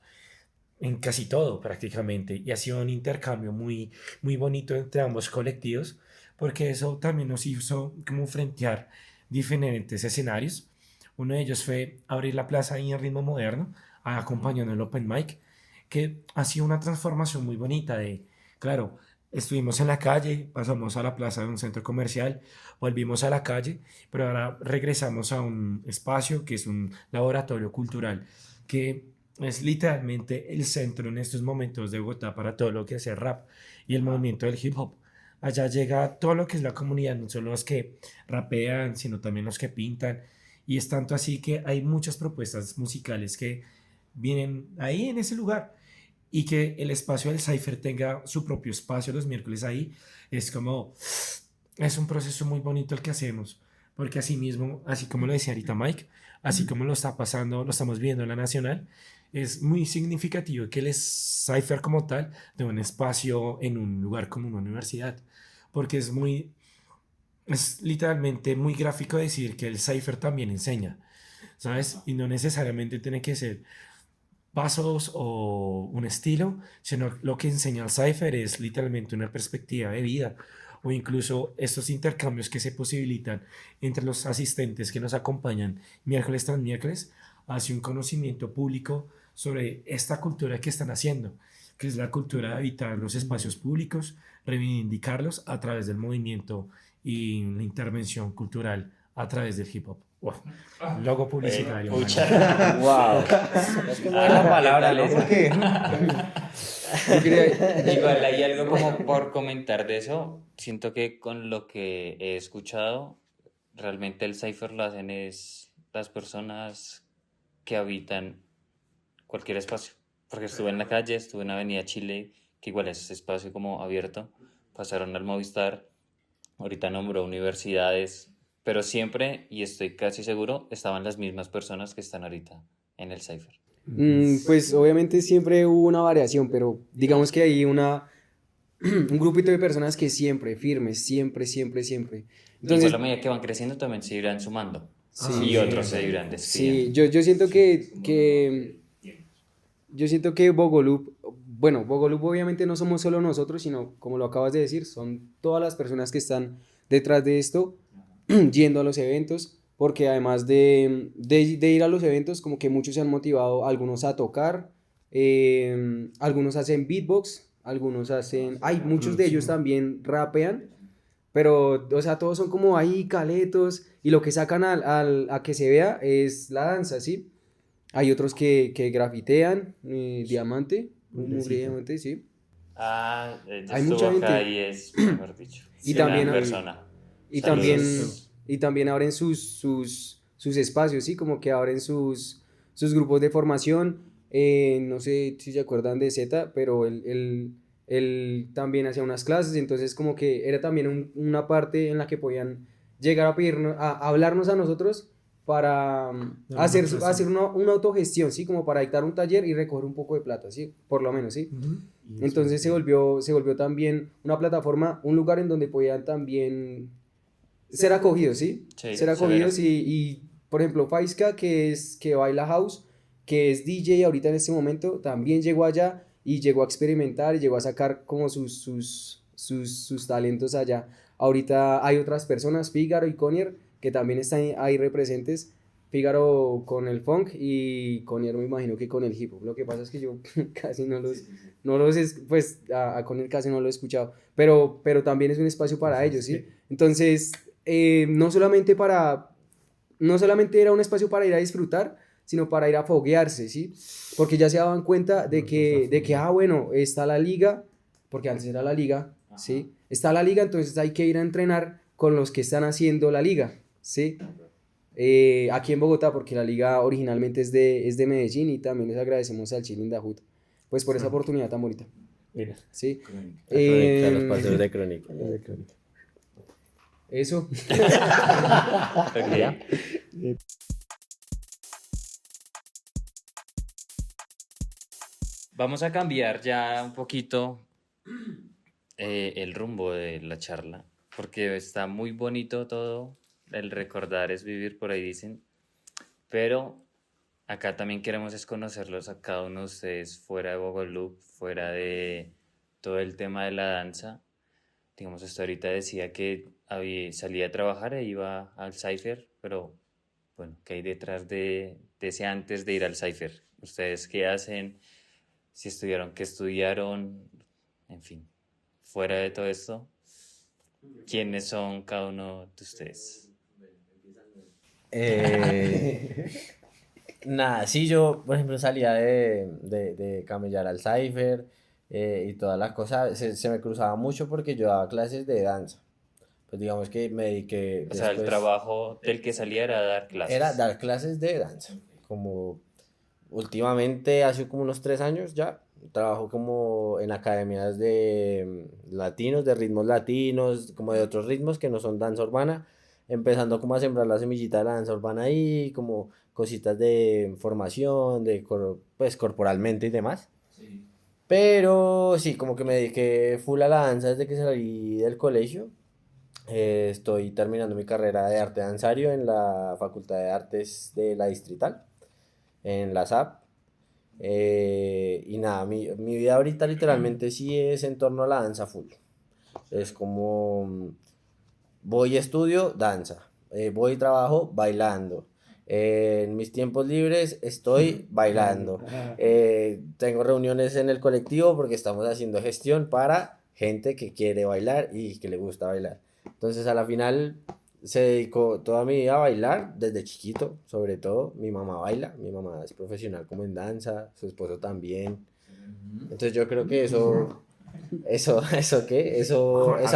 en casi todo prácticamente, y ha sido un intercambio muy, muy bonito entre ambos colectivos, porque eso también nos hizo como frentear diferentes escenarios. Uno de ellos fue abrir la plaza ahí en Ritmo Moderno, acompañando el Open Mic, que ha sido una transformación muy bonita claro, estuvimos en la calle, pasamos a la plaza de un centro comercial, volvimos a la calle, pero ahora regresamos a un espacio que es un laboratorio cultural, que es literalmente el centro en estos momentos de Bogotá para todo lo que es el rap y el movimiento del hip hop. Allá llega todo lo que es la comunidad, no solo los que rapean, sino también los que pintan, y es tanto así que hay muchas propuestas musicales que vienen ahí en ese lugar. Y que el espacio del Cypher tenga su propio espacio los miércoles ahí, es como, es un proceso muy bonito el que hacemos, porque así mismo, así como lo decía ahorita Mike, así como lo está pasando, lo estamos viendo en la Nacional, es muy significativo que el Cypher como tal tenga un espacio en un lugar como una universidad, porque es literalmente muy gráfico decir que el Cypher también enseña, ¿sabes? Y no necesariamente tiene que ser pasos o un estilo, sino lo que enseña el Cypher es literalmente una perspectiva de vida o incluso estos intercambios que se posibilitan entre los asistentes que nos acompañan miércoles tras miércoles hacia un conocimiento público sobre esta cultura que están haciendo, que es la cultura de habitar los espacios públicos, reivindicarlos a través del movimiento y la intervención cultural a través del hip hop. Wow. Logo publicitario. Pucha. Wow. Es que buena palabra, ¿no? Porque Igual hay algo como por comentar de eso. Siento que con lo que he escuchado, realmente el Cypher lo hacen es las personas que habitan cualquier espacio. Porque estuve en la calle, estuve en Avenida Chile, que igual es espacio como abierto. Pasaron al Movistar, ahorita nombró universidades, pero siempre, y estoy casi seguro, estaban las mismas personas que están ahorita en el Cypher. Pues obviamente siempre hubo una variación, pero digamos que hay un grupito de personas que siempre, firmes, siempre, siempre, siempre. Entonces, Igual a medida que van creciendo también se irán sumando. Sí. Y otros se irán despidiendo. sí, yo siento yo siento que Bogolup, bueno, Bogolup obviamente no somos solo nosotros, sino como lo acabas de decir, son todas las personas que están detrás de esto, yendo a los eventos, porque además de ir a los eventos, como que muchos se han motivado, algunos a tocar, algunos hacen beatbox, algunos hacen, muchos de ellos también rapean, pero, o sea, todos son como ahí caletos, y lo que sacan a que se vea es la danza, ¿sí? Hay otros que grafitean, diamante, mugre diamante, sí. Ya Hay estuvo mucha acá gente. y es, mejor dicho, Y una también, persona. y Saludos. también, y también abren sus espacios, ¿sí? Como que abren sus grupos de formación. No sé si se acuerdan de Z, pero él también hacía unas clases, entonces como que era también una parte en la que podían llegar a pedirnos, a hablarnos a nosotros para hacer una autogestión, ¿sí? Como para dictar un taller y recoger un poco de plata, ¿sí? Por lo menos, ¿sí? Entonces se volvió también una plataforma, un lugar en donde podían también ser acogidos, ¿sí? Sí, Ser acogidos y, por ejemplo, Faiska, que baila house, que es DJ ahorita en este momento, también llegó allá y llegó a experimentar y llegó a sacar como sus talentos allá. Ahorita hay otras personas, Fígaro y Connier, que también están ahí representes. Fígaro con el funk y Connier me imagino que con el hip hop. Lo que pasa es que yo casi pues a Connier casi no lo he escuchado, pero también es un espacio para ellos, ¿sí? Entonces, no solamente era un espacio para ir a disfrutar, sino para ir a foguearse, ¿sí? Porque ya se daban cuenta de que bueno, está la liga, porque antes era la liga, ¿sí? Está la liga, entonces hay que ir a entrenar con los que están haciendo la liga, ¿sí? Aquí en Bogotá, porque la liga originalmente es de Medellín y también les agradecemos al Chilling Dahut, pues por esa oportunidad tan bonita. Mira. ¿Sí? los paseos de crónica. Eso. Ok. Vamos a cambiar ya un poquito el rumbo de la charla, porque está muy bonito todo, el recordar es vivir, por ahí dicen, pero acá también queremos es conocerlos a cada uno de ustedes fuera de Bogolup, fuera de todo el tema de la danza. Digamos, hasta ahorita decía que salía a trabajar e iba al Cypher, pero bueno, ¿qué hay detrás de ese antes de ir al Cypher? ¿Ustedes qué hacen? Si estudiaron, qué estudiaron, en fin, fuera de todo esto, ¿quiénes son cada uno de ustedes? Nada, sí, yo, por ejemplo, salía de camellar al Cypher y todas las cosas, se me cruzaba mucho porque yo daba clases de danza. Pues digamos que me dediqué O sea, el después, trabajo del que salía era dar clases. era dar clases de danza, como últimamente, hace como unos 3 años ya, trabajo como en academias de latinos, de ritmos latinos, como de otros ritmos que no son danza urbana, empezando como a sembrar la semillita de la danza urbana ahí, como cositas de formación, pues corporalmente y demás. Pero sí, como que me dediqué full a la danza desde que salí del colegio. Estoy terminando mi carrera de arte danzario en la Facultad de Artes de la Distrital, en la SAP. Y nada, mi vida ahorita literalmente sí es en torno a la danza full. Es como voy estudio, danza. Voy trabajo, bailando. En mis tiempos libres estoy bailando. Tengo reuniones en el colectivo porque estamos haciendo gestión para gente que quiere bailar y que le gusta bailar. Entonces a la final se dedicó toda mi vida a bailar desde chiquito, sobre todo. Mi mamá baila, mi mamá es profesional como en danza, su esposo también. Entonces yo creo que esa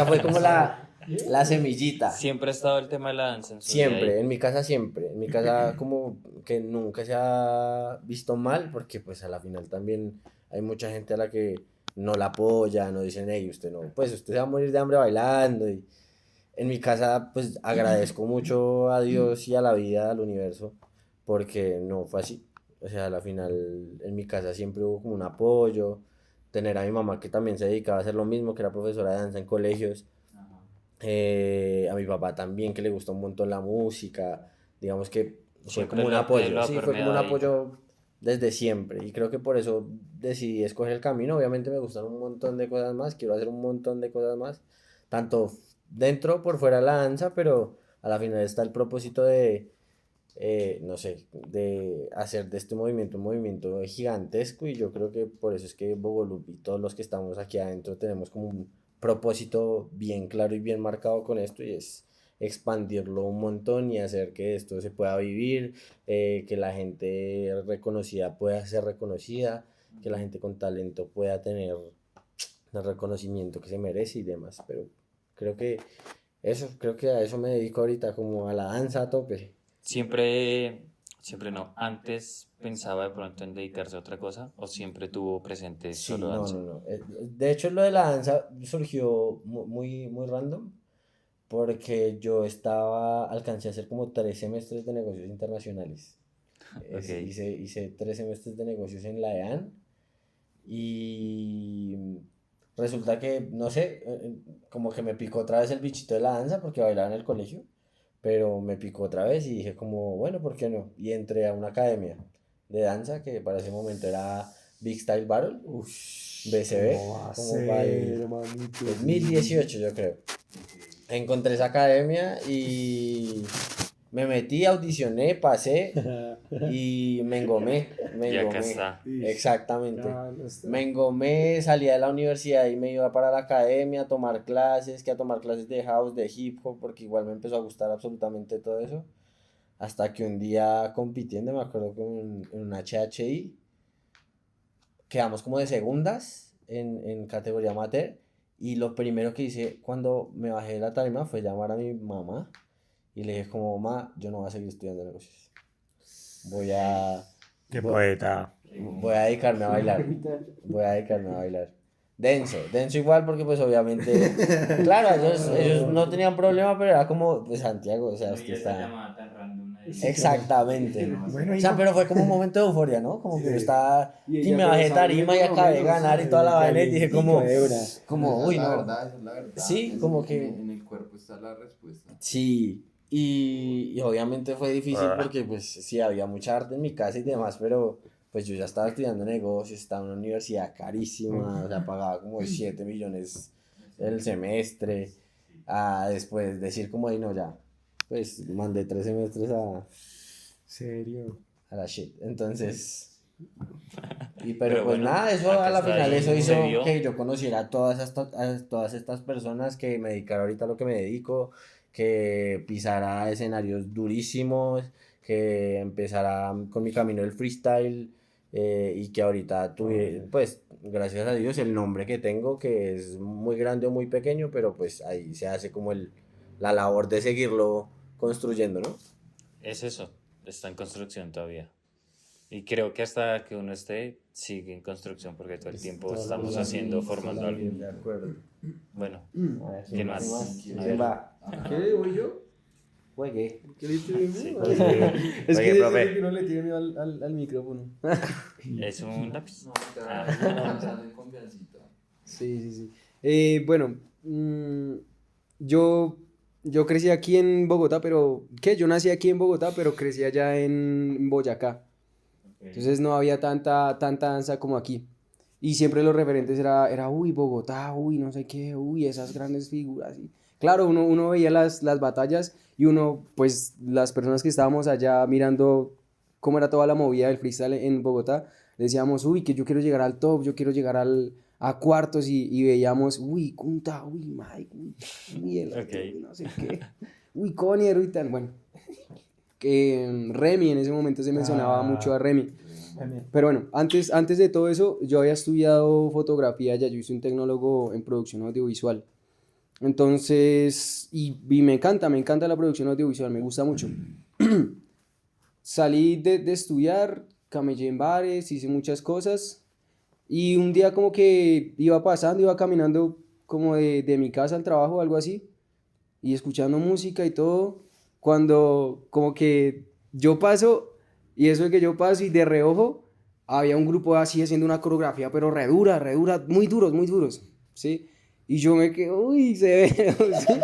fue como la semillita. Siempre ha estado el tema de la danza en su vida Siempre, ahí. en mi casa siempre. En mi casa como que nunca se ha visto mal porque pues a la final también hay mucha gente a la que no la apoya, no dicen, hey, usted no, pues usted se va a morir de hambre bailando. Y en mi casa pues agradezco mucho a Dios y a la vida, al universo, porque no fue así. O sea, a la final en mi casa siempre hubo como un apoyo, tener a mi mamá que también se dedicaba a hacer lo mismo, que era profesora de danza en colegios, a mi papá también que le gusta un montón la música, digamos que fue Siempre como un lo apoyo, ha sí, fue como un permeado ahí. apoyo desde siempre y creo que por eso decidí escoger el camino. Obviamente me gustan un montón de cosas más, quiero hacer un montón de cosas más, tanto dentro por fuera de la danza, pero a la final está el propósito de, no sé, de hacer de este movimiento un movimiento gigantesco y yo creo que por eso es que Bogolup y todos los que estamos aquí adentro tenemos como un propósito bien claro y bien marcado con esto y es expandirlo un montón y hacer que esto se pueda vivir, que la gente reconocida pueda ser reconocida, que la gente con talento pueda tener el reconocimiento que se merece y demás, pero creo que creo que a eso me dedico ahorita, como a la danza a tope. Siempre no. Antes pensaba de pronto en dedicarse a otra cosa o siempre tuvo presente Sí, solo no, danza. no, no. De hecho, lo de la danza surgió muy, muy random porque yo alcancé a hacer como 3 semestres de negocios internacionales. Ok. Hice 3 semestres de negocios en la EAN y resulta que, no sé, como que me picó otra vez el bichito de la danza porque bailaba en el colegio, pero me picó otra vez y dije como, bueno, ¿por qué no? Y entré a una academia de danza que para ese momento era Big Style Battle, BCB, ¿Cómo va a como para el ser, manito? 2018 yo creo. Encontré esa academia y me metí, audicioné, pasé y me engomé, me Y acá engomé. está. Exactamente. Ya no está. Me engomé, salía de la universidad y me iba para la academia a tomar clases, que a tomar clases de house, de hip hop, porque igual me empezó a gustar absolutamente todo eso. Hasta que un día compitiendo, me acuerdo que en un HHI, quedamos como de segundas en categoría amateur. Y lo primero que hice cuando me bajé de la tarima fue llamar a mi mamá y le dije como, mamá, yo no voy a seguir estudiando negocios. Voy a, Qué voy, poeta. voy a dedicarme a bailar. Voy a dedicarme a bailar. Denso, denso igual porque pues obviamente, claro, ellos no tenían problema, pero era como, pues Santiago, o sea, usted está... Exactamente. Bueno, O sea, hijo. pero fue como un momento de euforia, ¿no? Como que yo estaba, Y y ella me bajé de pero sabe tarima y por lo acabé de menos, ganar y toda la vaina y dije como, de una. como, uy, Esa es la no. verdad, esa es la verdad. Sí, como que... En el cuerpo está la respuesta. Sí, y obviamente fue difícil porque pues sí, había mucha arte en mi casa y demás, pero pues yo ya estaba estudiando negocios, estaba en una universidad carísima, o sea, pagaba como 7 millones el semestre, después decir como, y no, ya, pues mandé 3 semestres Serio. a la shit, entonces... pero Pero pues bueno, nada, eso acá a la está final, ahí, eso se hizo dio. que yo conociera a todas estas personas que me dedicaron ahorita a lo que me dedico, que pisara escenarios durísimos, que empezara con mi camino del freestyle y que ahorita tuve, pues gracias a Dios, el nombre que tengo, que es muy grande o muy pequeño, pero pues ahí se hace como la labor de seguirlo construyendo, ¿no? Es eso. Está en construcción todavía. Y creo que hasta que uno esté, sigue en construcción porque todo el tiempo estamos haciendo, formando algo. De acuerdo. Bueno, A ver, ¿quién más? ¿Quién A ver. va? ¿Qué? ¿Voy yo? Juegue. ¿Qué le tiene Sí. miedo? Oye, Es que profe. que no le tiene miedo al micrófono. ¿Es un lápiz? No, ya entrando en confiancita. Sí, sí, sí. Bueno, yo crecí aquí en Bogotá, pero... ¿Qué? Yo nací aquí en Bogotá, pero crecí allá en Boyacá. Entonces no había tanta danza como aquí. Y siempre los referentes era uy, Bogotá, uy, no sé qué, uy, esas grandes figuras. Y, claro, uno veía las batallas y uno, pues, las personas que estábamos allá mirando cómo era toda la movida del freestyle en Bogotá, decíamos, uy, que yo quiero llegar al top, yo quiero llegar a cuartos y veíamos, uy, Kunta, uy, Mike, uy, el otro, Ok. uy, no sé qué, uy, Conner, uy, tan, bueno. Que Remy, en ese momento se mencionaba mucho a Remy. Pero bueno, antes de todo eso, yo había estudiado fotografía, ya yo soy un tecnólogo en producción audiovisual. Entonces, y me encanta la producción audiovisual, me gusta mucho. Salí de estudiar, camellé en bares, hice muchas cosas. Y un día como que iba pasando, iba caminando como de mi casa al trabajo o algo así y escuchando música y todo, cuando como que yo paso, y eso de que yo paso y de reojo, había un grupo así haciendo una coreografía, pero re dura, muy duros, ¿sí? Y yo me quedo, uy, se ve, ¿sí?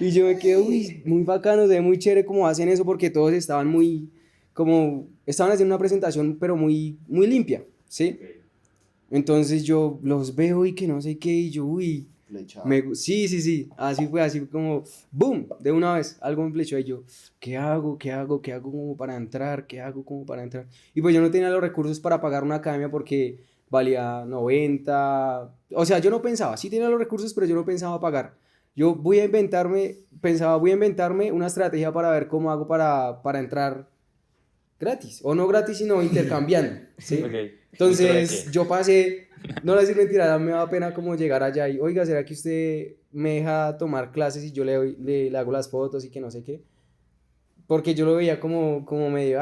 Y yo me quedo, uy, muy bacano, se ve muy chévere cómo hacen eso, porque todos estaban muy, como, estaban haciendo una presentación, pero muy limpia, ¿sí? Entonces yo los veo y que no sé qué, y yo, uy, sí, así fue como, boom, de una vez, algo me flechó y yo, ¿qué hago como para entrar? ¿Qué hago como para entrar? Y pues yo no tenía los recursos para pagar una academia porque valía 90, o sea, yo no pensaba, sí tenía los recursos, pero yo no pensaba pagar. Yo voy a inventarme una estrategia para ver cómo hago para entrar gratis, o no gratis, sino intercambiando, ¿sí? Ok. Entonces ¿Trueque? yo pasé, no le decir mentira, me da pena como llegar allá y, oiga, ¿será que usted me deja tomar clases y yo le hago las fotos y que no sé qué? Porque yo lo veía como medio,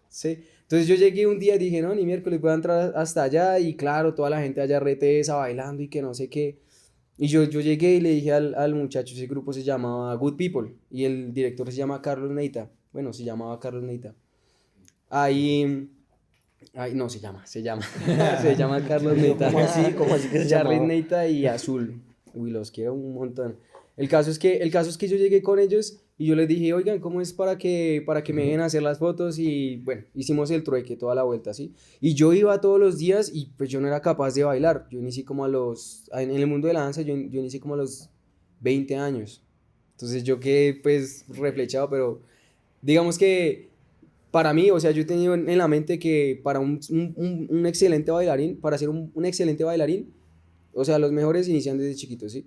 sí. Entonces yo llegué un día y dije, no, ni miércoles voy a entrar hasta allá y claro, toda la gente allá retesa bailando y que no sé qué. Y yo llegué y le dije al muchacho, ese grupo se llamaba Good People y el director se llama Carlos Neita. Bueno, se llamaba Carlos Neita. Ahí, no, se llama, se llama Carlos Neita. ¿Cómo así? ¿Cómo así que se Charlie llamaba? Neita y Azul. Uy, los quiero un montón. El caso es que yo llegué con ellos y yo les dije, oigan, ¿cómo es para que me dejen hacer las fotos? Y bueno, hicimos el trueque toda la vuelta, ¿sí? Y yo iba todos los días y pues yo no era capaz de bailar. Yo inicié como en el mundo de la danza, yo inicié como a los 20 años. Entonces yo quedé pues reflechado, pero digamos que para mí, o sea, yo he tenido en la mente que para un excelente bailarín, para ser un excelente bailarín, o sea, los mejores inician desde chiquitos, ¿sí?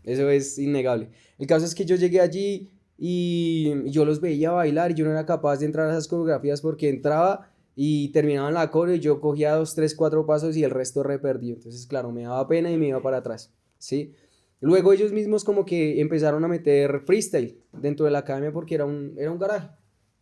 Eso es innegable. El caso es que yo llegué allí y yo los veía bailar y yo no era capaz de entrar a esas coreografías porque entraba y terminaban la coreo y yo cogía 2, 3, 4 pasos y el resto re perdido. Entonces, claro, me daba pena y me iba para atrás, ¿sí? Luego ellos mismos como que empezaron a meter freestyle dentro de la academia porque era un garaje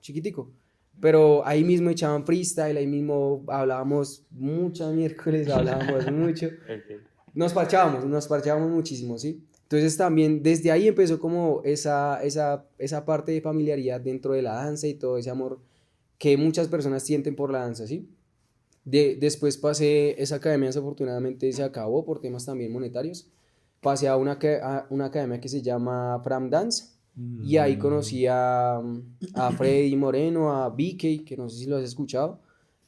chiquitico. Pero ahí mismo echaban freestyle, ahí mismo hablábamos muchas miércoles, hablábamos mucho. Ok. Nos parchábamos muchísimo, ¿sí? Entonces también desde ahí empezó como esa parte de familiaridad dentro de la danza y todo ese amor que muchas personas sienten por la danza, ¿sí? Después pasé, esa academia desafortunadamente se acabó por temas también monetarios. Pasé a una academia que se llama Pram Dance y ahí conocí a Freddy Moreno, a BK, que no sé si lo has escuchado,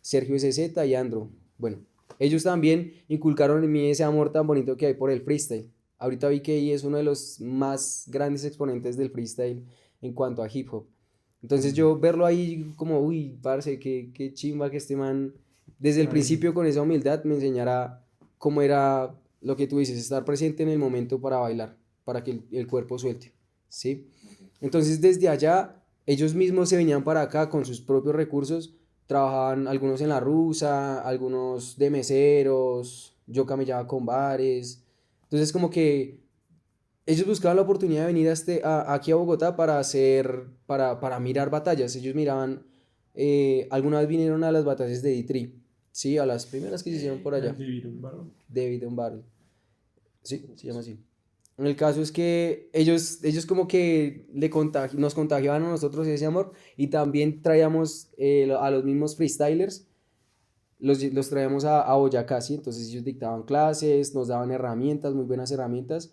Sergio SZ y Andro. Bueno, ellos también inculcaron en mí ese amor tan bonito que hay por el freestyle. Ahorita BK es uno de los más grandes exponentes del freestyle en cuanto a hip hop. Entonces yo verlo ahí como, uy, parce, qué chimba que este man desde el principio con esa humildad me enseñara cómo era lo que tú dices, estar presente en el momento para bailar, para que el cuerpo suelte, ¿sí? Entonces desde allá ellos mismos se venían para acá con sus propios recursos, trabajaban algunos en la rusa, algunos de meseros, yo camellaba con bares, entonces como que ellos buscaban la oportunidad de venir aquí a Bogotá para mirar batallas. Ellos miraban alguna vez vinieron a las batallas de D3, sí, a las primeras que se hicieron por allá. David Barrel. Sí, se llama así. El caso es que ellos como que nos contagiaban a nosotros ese amor y también traíamos a los mismos freestylers, los traíamos a Boyacá, ¿sí? Entonces ellos dictaban clases, nos daban herramientas, muy buenas herramientas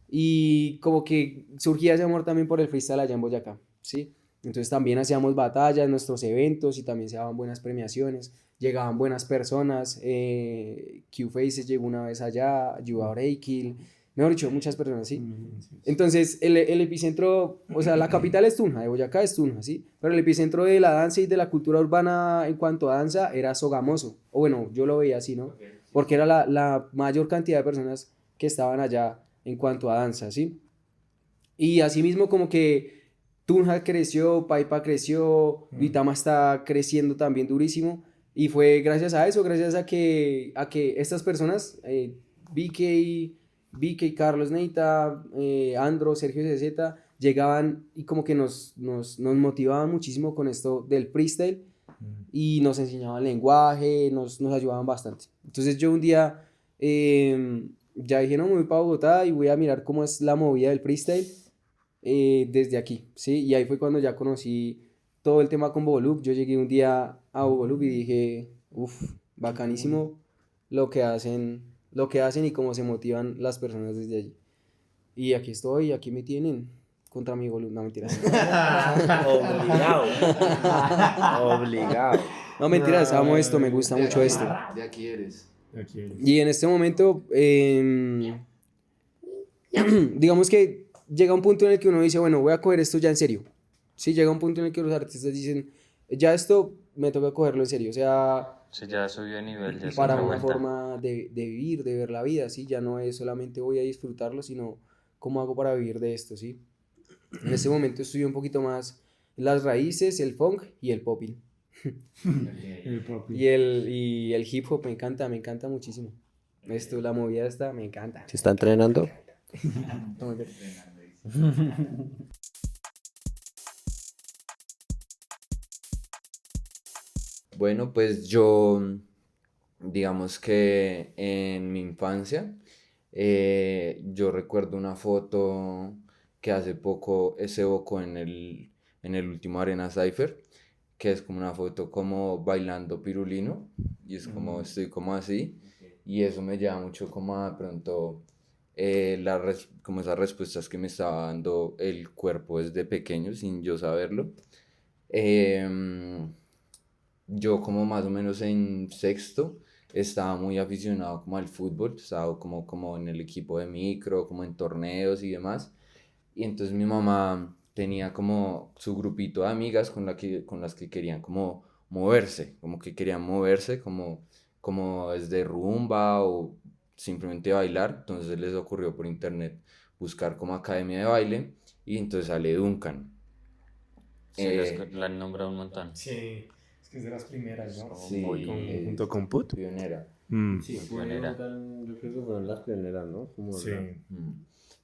y como que surgía ese amor también por el freestyle allá en Boyacá, ¿sí? Entonces también hacíamos batallas, nuestros eventos y también se daban buenas premiaciones, llegaban buenas personas, Q-Faces llegó una vez allá, Yuba Breakil, mejor dicho, muchas personas, ¿sí? Entonces el epicentro, o sea, la capital es Tunja, de Boyacá es Tunja, ¿sí? Pero el epicentro de la danza y de la cultura urbana en cuanto a danza era Sogamoso, o bueno, yo lo veía así, ¿no? Porque era la mayor cantidad de personas que estaban allá en cuanto a danza, ¿sí? Y asimismo como que Tunja creció, Paipa creció, Duitama está creciendo también durísimo y fue gracias a eso, gracias a que estas personas, BK, Carlos Neita, Andro, Sergio CZ, llegaban y como que nos motivaban muchísimo con esto del freestyle y nos enseñaban lenguaje, nos ayudaban bastante. Entonces yo un día ya dije, no, me voy para Bogotá y voy a mirar cómo es la movida del freestyle desde aquí, ¿sí? Y ahí fue cuando ya conocí todo el tema con Bogoloop. Yo llegué un día a Bogoloop y dije, uff, bacanísimo lo que hacen y cómo se motivan las personas desde allí. Y aquí estoy, aquí me tienen contra mi Bogoloop, no mentiras. Obligado. Obligado. No mentiras, amo esto, me gusta mucho esto. De aquí eres. Y en este momento, digamos que llega un punto en el que uno dice, bueno, voy a coger esto ya en serio. Sí, llega un punto en el que los artistas dicen, ya esto me toca cogerlo en serio. O sea, Sí, ya subió de nivel, ya es para otra una vuelta. forma de vivir, de ver la vida, ¿sí? Ya no es solamente voy a disfrutarlo, sino cómo hago para vivir de esto, ¿sí? En este momento estudio un poquito más las raíces, el funk y el popping. Y el hip hop me encanta muchísimo. Esto, la movida esta, me encanta. ¿Se está entrenando? No, me- Bueno, pues yo, digamos que en mi infancia, yo recuerdo una foto que hace poco se evocó en el último Arena Cypher, que es como una foto como bailando pirulino, y es como estoy como así, y eso me lleva mucho como a de pronto como esas respuestas que me estaba dando el cuerpo desde pequeño sin yo saberlo. Em, yo como más o menos en sexto estaba muy aficionado como al fútbol, estaba como en el equipo de micro, como en torneos y demás. Y entonces mi mamá tenía como su grupito de amigas con las que querían como moverse, como que querían moverse como desde rumba o simplemente bailar. Entonces les ocurrió por internet buscar como academia de baile y entonces sale Duncan. Sí, la han nombrado un montón. Sí, es que es de las primeras, ¿no? Sí, Junto con Put. pionera. Sí, Muy buena. yo creo que fueron las pioneras, ¿no? Como Sí.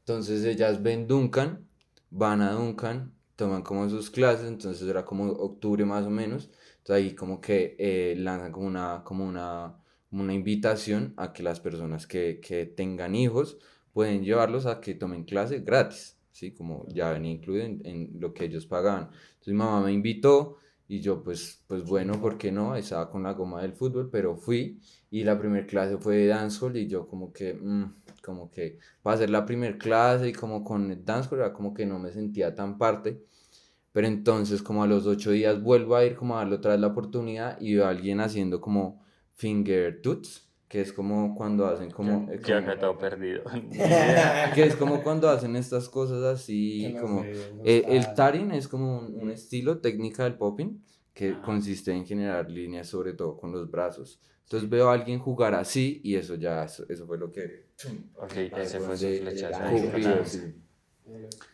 Entonces ellas ven Duncan, van a Duncan, toman como sus clases, entonces era como octubre más o menos, entonces ahí como que lanzan como una invitación a que las personas que tengan hijos pueden llevarlos a que tomen clase gratis, ¿sí? Como ya venía incluido en lo que ellos pagaban. Entonces mi mamá me invitó y yo pues bueno, ¿por qué no? Estaba con la goma del fútbol, pero fui y la primera clase fue de dancehall y yo como que para hacer la primera clase y como con el dancehall era como que no me sentía tan parte. Pero entonces como a los 8 días vuelvo a ir como a darle otra vez la oportunidad y veo a alguien haciendo como finger tuts, que es como cuando hacen como, Yo acá todo perdido. que es como cuando hacen estas cosas así, como el tarin es como un estilo técnica del popping que consiste en generar líneas sobre todo con los brazos. Entonces veo a alguien jugar así y eso fue lo que Ok, ese fue su de- flechazo. cubrió, sí.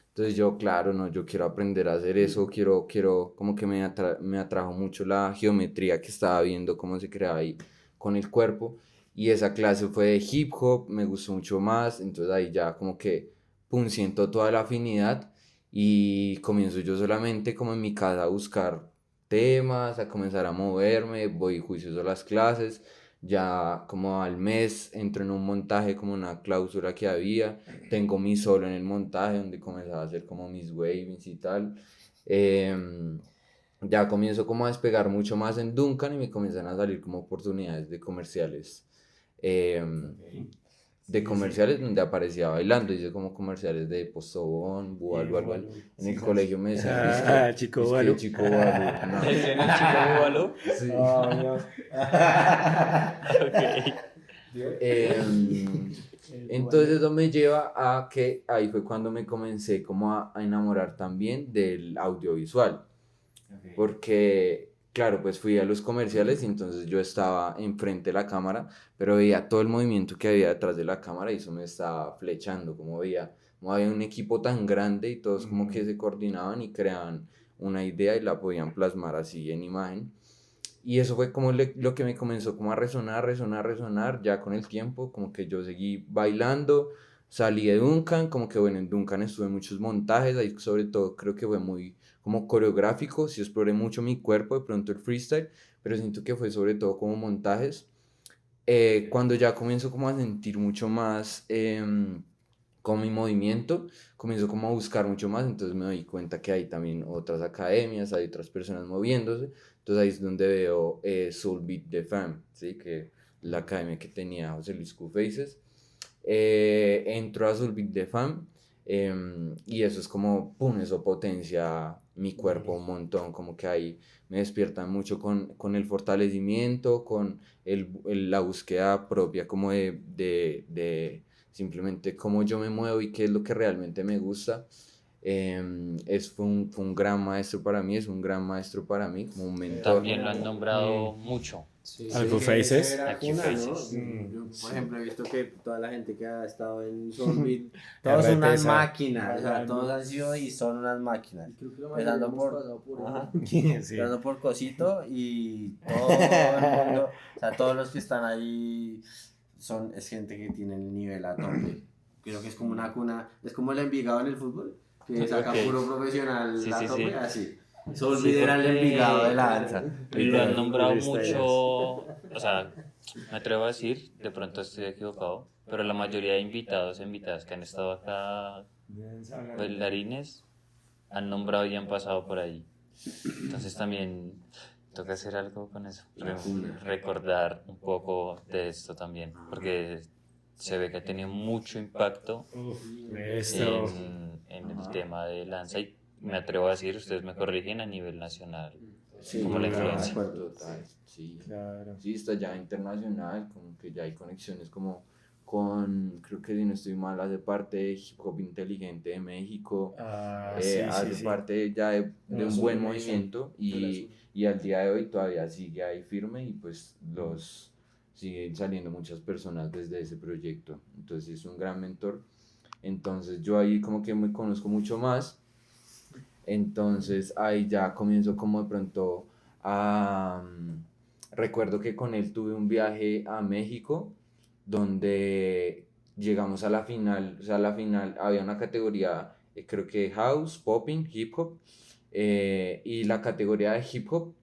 Entonces yo, claro, no, yo quiero aprender a hacer eso, quiero, como que me atrajo mucho la geometría que estaba viendo, cómo se creaba ahí con el cuerpo. Y esa clase fue de hip hop, me gustó mucho más, entonces ahí ya como que, pum, siento toda la afinidad y comienzo yo solamente como en mi casa a buscar temas, a comenzar a moverme, voy juicioso a las clases, ya como al mes entro en un montaje como una cláusula que había, tengo mi solo en el montaje donde comenzaba a hacer como mis wavings y tal. Em, ya comienzo como a despegar mucho más en Duncan y me comienzan a salir como oportunidades de comerciales. em, de comerciales donde aparecía bailando, hice como comerciales de Postobón, Bual, Bual, Bual. En el colegio me decían, Chico "Dizque Balu". Chico Balu", no. ¿En el Chico Búbalo? Sí. Ok. Entonces eso me lleva a que ahí fue cuando me comencé como a enamorar también del audiovisual, porque claro, pues fui a los comerciales y entonces yo estaba enfrente de la cámara, pero veía todo el movimiento que había detrás de la cámara y eso me estaba flechando, como había un equipo tan grande y todos como que se coordinaban y creaban una idea y la podían plasmar así en imagen. Y eso fue como lo que me comenzó como a resonar ya con el tiempo, como que yo seguí bailando, salí de Duncan, como que bueno, en Duncan estuve en muchos montajes, ahí sobre todo creo que fue muy como coreográfico, sí exploré mucho mi cuerpo, de pronto el freestyle, pero siento que fue sobre todo como montajes. Cuando ya comienzo como a sentir mucho más con mi movimiento, comienzo como a buscar mucho más, entonces me doy cuenta que hay también otras academias, hay otras personas moviéndose, entonces ahí es donde veo Soul Beat The Fam, ¿sí? Que la academia que tenía José Luis Q-Faces. Entro a Soul Beat The Fam y eso es como, pum, eso potencia mi cuerpo un montón, como que ahí me despiertan mucho con el fortalecimiento, con la búsqueda propia como de simplemente cómo yo me muevo y qué es lo que realmente me gusta. Fue un gran maestro para mí, es un gran maestro para mí, como un mentor. También lo han nombrado mucho. Sí, Algo sí. Faces. Era Aquí cuna, ¿no? Faces. Yo, por ejemplo, he visto que toda la gente que ha estado en Soulbeat, La todos son unas repesa. máquinas, o sea, todos han sido y son unas máquinas. Creo que la Empezando mayoría hemos pasado por ajá, Sí. empezando por Cosito y todo el mundo, o sea, todos los que están ahí es gente que tiene el nivel a tope. Creo que es como una cuna, es como el Envigado en el fútbol, que saca Ok. puro profesional Sí, a sí, tope, sí. así. Sí, Soulbeat era el porque Envigado de la danza. lo han Literal. nombrado freestylers. mucho, o sea, me atrevo a decir, de pronto estoy equivocado, pero la mayoría de invitados e invitadas que han estado acá, bailarines, han nombrado y han pasado por ahí. Entonces también toca hacer algo con eso, recordar un poco de esto también, porque se ve que ha tenido mucho impacto Esto. en el tema de lanza y me atrevo a decir, ustedes me corrigen, a nivel nacional, Sí, como la claro, influencia. total, sí. Claro. Sí, está ya internacional, como que ya hay conexiones como creo que si no estoy mal, hace parte de Hip Hop Inteligente de México, Sí, hace sí. parte ya de un Azul buen Nation. movimiento y al día de hoy todavía sigue ahí firme y pues siguen saliendo muchas personas desde ese proyecto, entonces es un gran mentor, entonces yo ahí como que me conozco mucho más. Entonces ahí ya comienzo como de pronto a... recuerdo que con él tuve un viaje a México donde llegamos a la final, o sea, a la final había una categoría, creo que house, popping, hip hop, y la categoría de hip hop,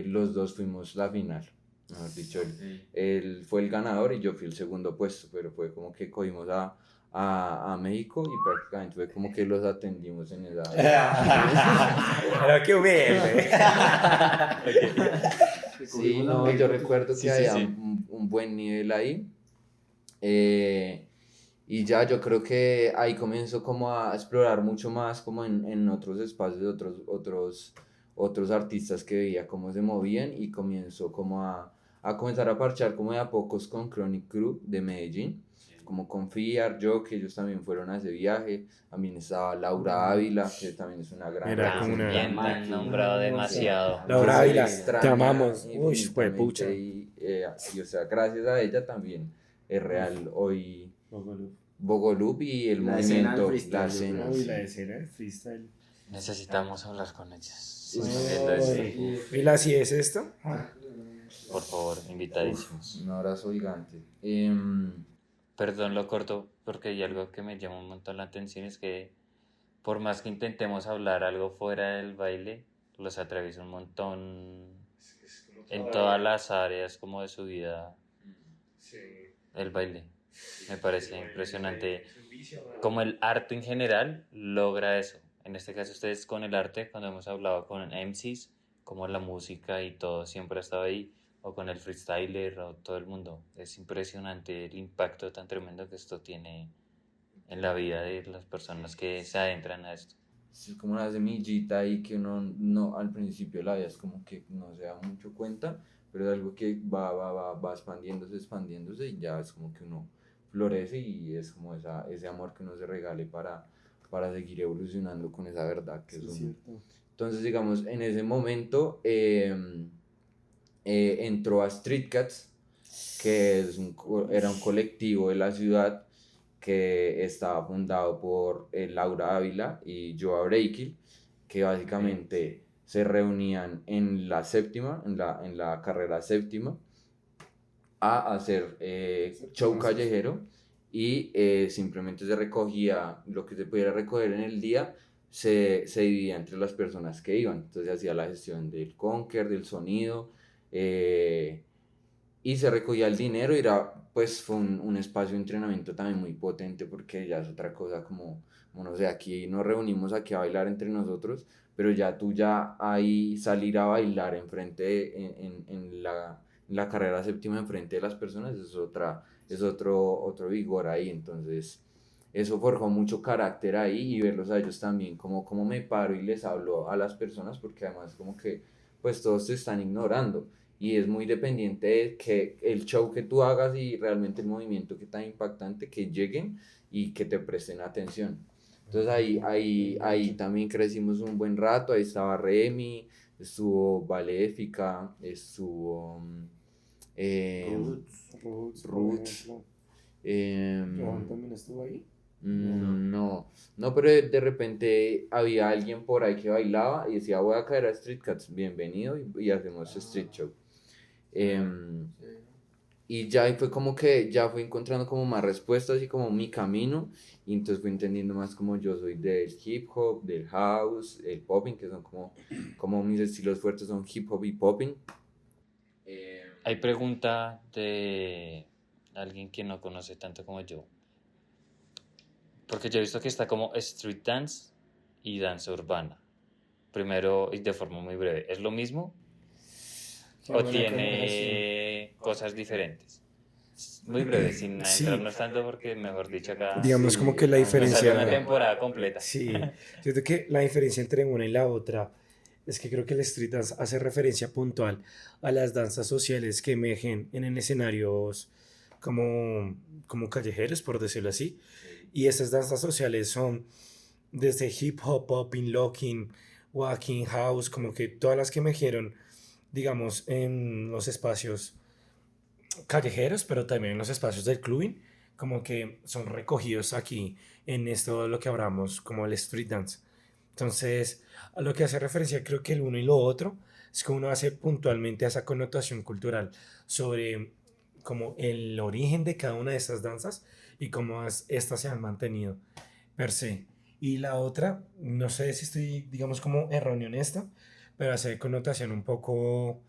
los dos fuimos la final. Mejor dicho, él fue el ganador y yo fui el segundo puesto, pero fue como que cogimos a México y prácticamente fue como que los atendimos en esa. Pero qué humilde. Sí, no, yo recuerdo Sí, que sí, había sí. un buen nivel ahí. Y ya yo creo que ahí comienzo como a explorar mucho más como en otros espacios de otros artistas que veía cómo se movían y comienzo como a comenzar a parchar como de a pocos con Chronic Crew de Medellín, como con Fiar, yo, que ellos también fueron a ese viaje, también estaba Laura Ávila, que también es una gran Era como una- También la han nombrado demasiado. Laura se le Ávila, extraña te amamos. Uy, infinitamente fue pucha. y, o sea, gracias a ella también es real hoy Bogolup y el La escena del movimiento, freestyle, la yo escena. creo. Uy, Sí. la escena del freestyle. Necesitamos hablar con ellos. Si Uy, están viendo esto, Mira, ¿sí es esto? por favor, invitadísimos. Un abrazo gigante. Perdón, lo corto porque hay algo que me llama un montón la atención, es que por más que intentemos hablar algo fuera del baile, los atraviesa un montón en todas las áreas como de su vida, el baile. Me parece impresionante como el arte en general logra eso. En este caso ustedes con el arte, cuando hemos hablado con MCs, como la música y todo siempre ha estado ahí, o con el freestyler o todo el mundo. Es impresionante el impacto tan tremendo que esto tiene en la vida de las personas que se adentran a esto. Es como una semillita ahí que uno no al principio de la vida es como que no se da mucho cuenta, pero es algo que va expandiéndose y ya es como que uno florece y es como ese amor que uno se regale para seguir evolucionando con esa verdad que es uno. cierto. Entonces, digamos, en ese momento entró a Street Cats, que era un colectivo de la ciudad que estaba fundado por Laura Ávila y Joa Breikil, que básicamente se reunían en la séptima, en la carrera séptima, a hacer show callejero y simplemente se recogía lo que se pudiera recoger en el día, se dividía entre las personas que iban. Entonces hacía la gestión del conker, del sonido, y se recogía el dinero y era, pues fue un espacio de entrenamiento también muy potente porque ya es otra cosa como no sé, aquí nos reunimos aquí a bailar entre nosotros, pero ya tú ya ahí salir a bailar en la carrera séptima enfrente de las personas es otro vigor ahí, entonces eso forjó mucho carácter ahí y verlos a ellos también, como me paro y les hablo a las personas porque además como que pues todos te están ignorando y es muy dependiente de que el show que tú hagas y realmente el movimiento que tan impactante que lleguen y que te presten atención. Entonces ahí también crecimos un buen rato, ahí estaba Remy, estuvo Valéfica, estuvo Roots, por Roots, ejemplo. em, Johan también estuvo ahí. no, pero de repente había alguien por ahí que bailaba y decía voy a caer a Street Cats, bienvenido y hacemos street show. Em, y ya ahí fue como que ya fui encontrando como más respuestas y como mi camino y entonces fui entendiendo más como yo soy del hip hop, del house, el popping, que son como mis estilos fuertes son hip hop y popping. Hay pregunta de alguien que no conoce tanto como yo. Porque yo he visto que está como street dance y danza urbana. Primero y de forma muy breve. ¿Es lo mismo? Qué ¿O buena tiene cosas diferentes? Muy breve, sin Sí, entrarnos tanto porque, mejor dicho, acá digamos como que la nos sale una diferencia, temporada completa. sí, siento que la diferencia entre una y la otra es que creo que el street dance hace referencia puntual a las danzas sociales que emergen en escenarios como callejeros, por decirlo así, y esas danzas sociales son desde hip hop, popping, locking, walking, house, como que todas las que emergieron, digamos, en los espacios callejeros, pero también en los espacios del clubing, como que son recogidos aquí en esto de lo que hablamos como el street dance. Entonces, a lo que hace referencia creo que el uno y lo otro es que uno hace puntualmente esa connotación cultural sobre como el origen de cada una de estas danzas y cómo estas se han mantenido per se. Y la otra, no sé si estoy, digamos, como erróneo en esto, pero hace connotación un poco...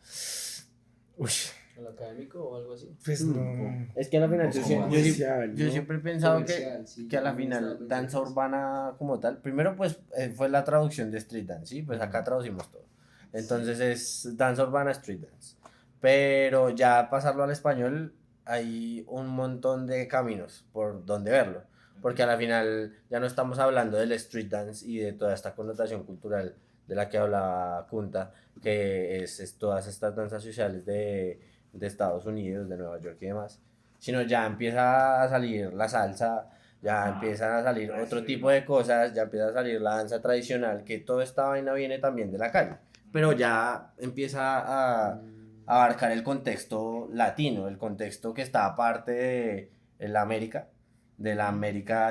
Uy, ¿El académico o algo así? pues no... Es que a la final Un poco yo, más comercial, yo ¿no? siempre he pensado Comercial, sí, que a la yo final también danza estaba pensando urbana como tal, primero pues fue la traducción de street dance, ¿sí? Pues acá traducimos todo. Entonces es danza urbana, street dance. Pero ya pasarlo al español hay un montón de caminos por donde verlo. Porque a la final ya no estamos hablando del street dance y de toda esta connotación cultural de la que habla Kunta, que es todas estas danzas sociales de Estados Unidos, de Nueva York y demás, sino ya empieza a salir la salsa, ya empiezan a salir otro tipo de cosas, ya empieza a salir la danza tradicional, que toda esta vaina viene también de la calle, pero ya empieza a abarcar el contexto latino, el contexto que está aparte de la América,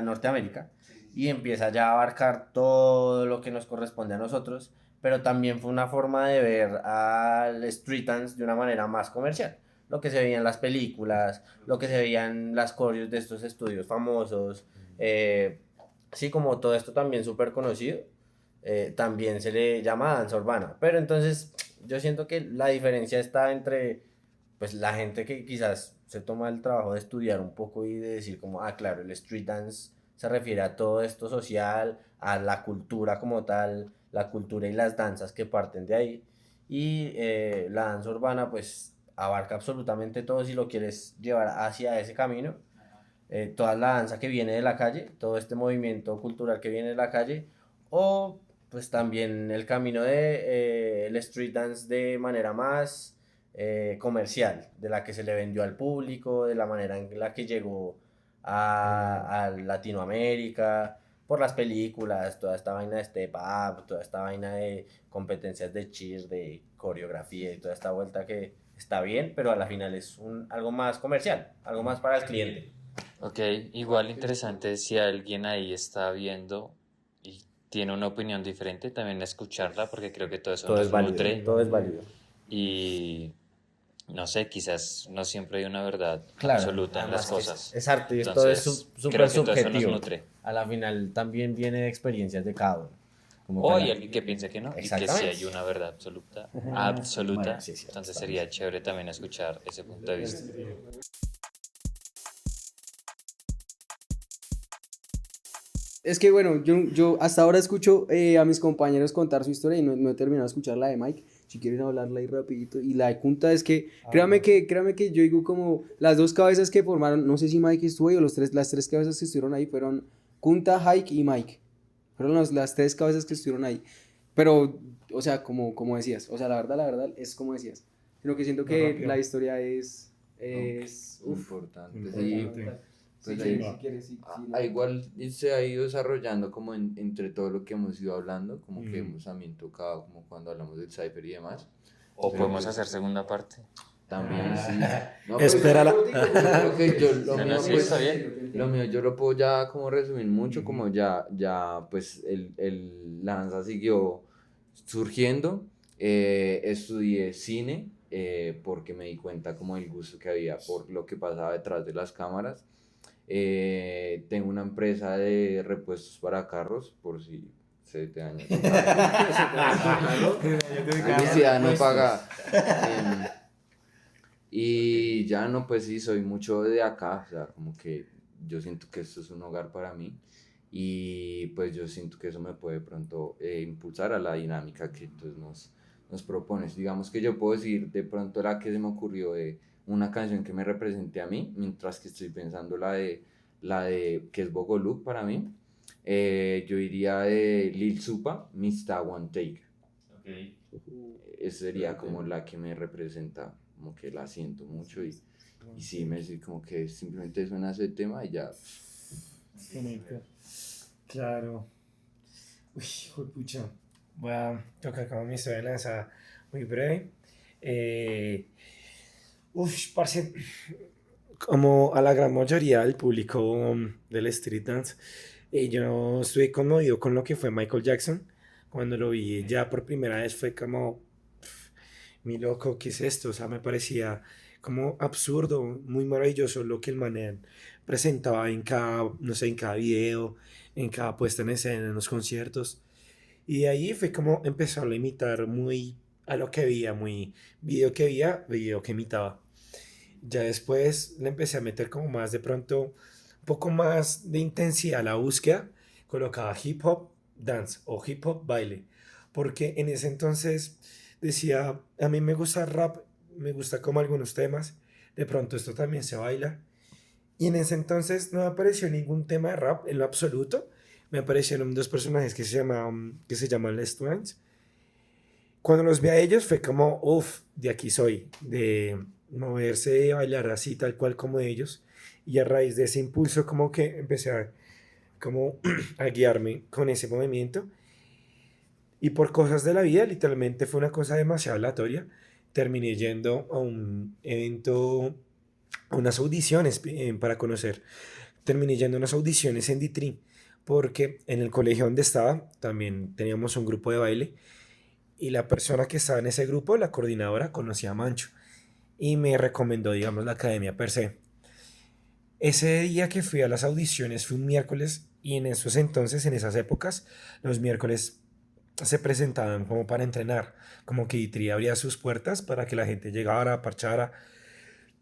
Norteamérica, y empieza ya a abarcar todo lo que nos corresponde a nosotros, pero también fue una forma de ver al street dance de una manera más comercial. Lo que se veía en las películas, lo que se veía en las coreos de estos estudios famosos, sí, como todo esto también súper conocido, también se le llama danza urbana. Pero entonces yo siento que la diferencia está entre pues la gente que quizás se toma el trabajo de estudiar un poco y de decir como, ah, claro, el street dance se refiere a todo esto social, a la cultura como tal, la cultura y las danzas que parten de ahí. Y la danza urbana pues abarca absolutamente todo si lo quieres llevar hacia ese camino. Toda la danza que viene de la calle, todo este movimiento cultural que viene de la calle, o pues también el camino de el street dance de manera más comercial, de la que se le vendió al público, de la manera en la que llegó a Latinoamérica, por las películas, toda esta vaina de step up, toda esta vaina de competencias de cheer, de coreografía y toda esta vuelta que está bien, pero a la final es algo más comercial, algo más para el cliente. Ok, igual interesante si alguien ahí está viendo y tiene una opinión diferente, también escucharla porque creo que todo eso Todo nos es válido, nutre todo es válido. y no sé, quizás no siempre hay una verdad Claro, absoluta en las además cosas. es arte y esto Entonces, es súper creo que todo eso nos subjetivo. nutre. A la final también viene de experiencias de cada uno. Como O que hay alguien que piense que no, y que sí Exactamente. hay una verdad absoluta, Bueno, sí, entonces sería chévere también escuchar ese punto de vista. Es que bueno, yo hasta ahora escucho a mis compañeros contar su historia y no he terminado de escuchar la de Mike. Si quieren hablarla ahí rapidito. Y la de Kunta es que, créame que yo digo como las dos cabezas que formaron, no sé si Mike estuvo ahí o las tres cabezas que estuvieron ahí fueron Kunta, Hike y Mike. Fueron las tres cabezas que estuvieron ahí. Pero, o sea, como decías, o sea, la verdad es como decías. Sino que siento que rápido. la historia es Importante. Importante. Sí, pues sí, ahí, si quieres, sí, igual se ha ido desarrollando como entre todo lo que hemos ido hablando, como que hemos también tocado como cuando hablamos del cypher y demás. O Pero podemos pues, hacer segunda parte. también sí. No, Espérala. Creo que yo lo No, mío, no, sí, pues, está bien. lo mío yo lo puedo ya como resumir mucho, como ya pues la danza siguió surgiendo. Estudié cine porque me di cuenta como el gusto que había por lo que pasaba detrás de las cámaras. Tengo una empresa de repuestos para carros, por si se te daña tu carro. Publicidad no paga. Y ya no, pues sí, soy mucho de acá, o sea, como que yo siento que esto es un hogar para mí y pues yo siento que eso me puede de pronto impulsar a la dinámica que entonces nos propones. Digamos que yo puedo decir de pronto la que se me ocurrió de una canción que me represente a mí, mientras que estoy pensando la de que es Bogoluk para mí. Yo iría de Lil Supa, Mr. One Take. Esa sería como la que me representa, como que la siento mucho y sí, me dice como que simplemente suena ese tema y ya. Claro. Uy, pucha. Voy a tocar como mi historia de lanza muy breve. Parce, como a la gran mayoría del público del street dance, yo estuve conmovido con lo que fue Michael Jackson. Cuando lo vi ya por primera vez fue como, mi loco, ¿qué es esto? O sea, me parecía como absurdo, muy maravilloso lo que el man presentaba en cada, no sé, en cada video, en cada puesta en escena, en los conciertos. Y de ahí fue como empezar a imitar muy a lo que veía, muy video que imitaba. Ya después le empecé a meter como más de pronto, un poco más de intensidad a la búsqueda, colocaba hip hop dance o hip hop baile, porque en ese entonces decía, a mí me gusta el rap, me gusta como algunos temas, de pronto esto también se baila, y en ese entonces no me apareció ningún tema de rap en lo absoluto, me aparecieron dos personajes que se llaman Les Twins. Cuando los vi a ellos fue como, uff, de aquí soy, de moverse, de bailar así tal cual como ellos, y a raíz de ese impulso como que empecé como a guiarme con ese movimiento. Y por cosas de la vida, literalmente fue una cosa demasiado aleatoria. Terminé yendo a un evento, a unas audiciones para conocer. Terminé yendo a unas audiciones en Ditri, porque en el colegio donde estaba también teníamos un grupo de baile. Y la persona que estaba en ese grupo, la coordinadora, conocía a Mancho. Y me recomendó, digamos, la academia per se. Ese día que fui a las audiciones fue un miércoles y en esos entonces, en esas épocas, los miércoles se presentaban como para entrenar, como que Itri abría sus puertas para que la gente llegara, parchara.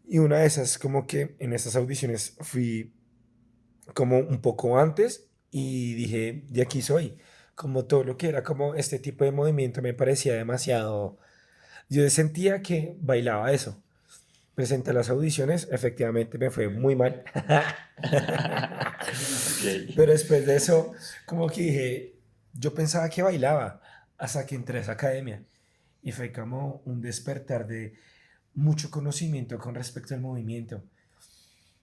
Y una de esas, como que en esas audiciones fui como un poco antes y dije, de aquí soy. Como todo lo que era como este tipo de movimiento me parecía demasiado. Yo sentía que bailaba eso. Presenté las audiciones, efectivamente me fue muy mal. Ok. Pero después de eso, como que dije, yo pensaba que bailaba hasta que entré a esa academia. Y fue como un despertar de mucho conocimiento con respecto al movimiento.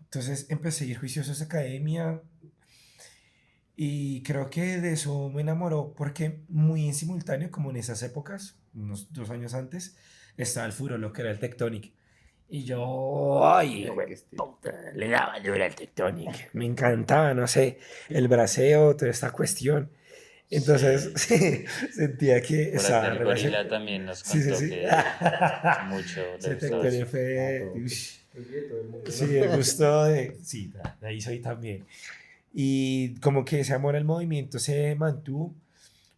Entonces empecé a ir juicioso a esa academia y creo que de eso me enamoró porque muy en simultáneo, como en esas épocas, unos 2 años antes, estaba el furor, lo que era el Tectonic. Y yo, ay, puta, le daba duro al Tectonic. Me encantaba, no sé, el braceo, toda esta cuestión. Entonces, sí, sentía que Por acá estaba el relación. gorila también nos Sí, sí, contó sí. que mucho Ese le gustaba Tectonic eso. fue... todo. ush. Sí, el gusto de... Sí, de ahí soy también. Y como que ese amor al movimiento se mantuvo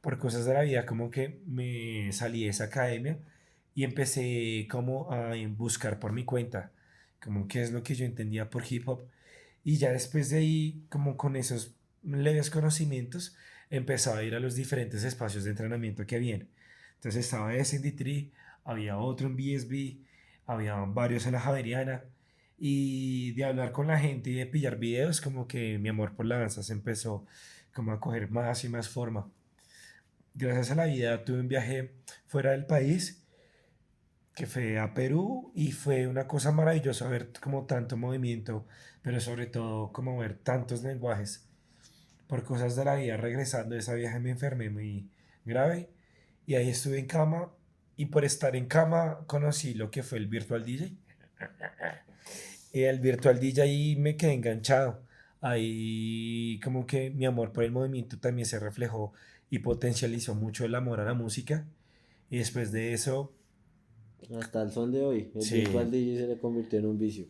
por cosas de la vida, como que me salí de esa academia y empecé como a buscar por mi cuenta, como qué es lo que yo entendía por hip hop. Y ya después de ahí, como con esos leves conocimientos, empezaba a ir a los diferentes espacios de entrenamiento que habían. Entonces estaba ese en D3, había otro en BSB, había varios en la Javeriana. Y de hablar con la gente y de pillar videos, como que mi amor por la danza se empezó como a coger más y más forma. Gracias a la vida tuve un viaje fuera del país que fue a Perú y fue una cosa maravillosa ver como tanto movimiento, pero sobre todo como ver tantos lenguajes. Por cosas de la vida, regresando de ese viaje me enfermé muy grave y ahí estuve en cama y por estar en cama conocí lo que fue el Virtual DJ. Y el Virtual DJ ahí me quedé enganchado. Ahí como que mi amor por el movimiento también se reflejó y potencializó mucho el amor a la música. Y después de eso, Hasta el son de hoy, el sí. virtual DJ se le convirtió en un vicio.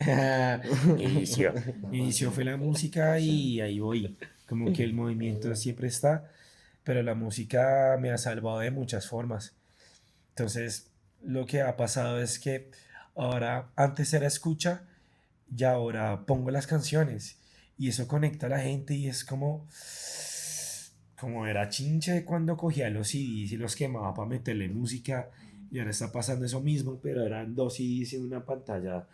inició. Inició fue la música y ahí voy. Como que el movimiento siempre está, pero la música me ha salvado de muchas formas. Entonces, lo que ha pasado es que ahora, antes era escucha y ahora pongo las canciones y eso conecta a la gente y es como era chinche cuando cogía los CDs y los quemaba para meterle música y ahora está pasando eso mismo, pero eran 2 CDs en una pantalla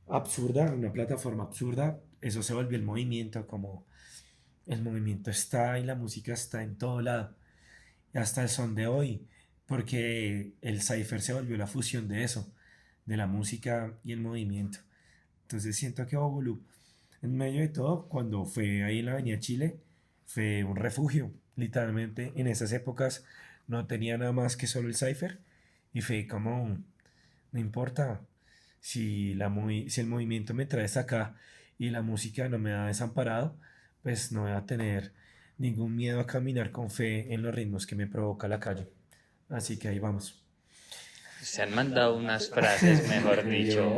absurda, una plataforma absurda. Eso se volvió el movimiento, como el movimiento está y la música está en todo lado, y hasta el son de hoy, porque el cypher se volvió la fusión de eso, de la música y el movimiento. Entonces siento que Bogolú, en medio de todo, cuando fue ahí en la Avenida Chile, fue un refugio. Literalmente en esas épocas no tenía nada más que solo el cipher y fue como, no importa, si el movimiento me trae hasta acá y la música no me ha desamparado, pues no voy a tener ningún miedo a caminar con fe en los ritmos que me provoca la calle. Así que ahí vamos. Se han mandado unas frases, mejor dicho.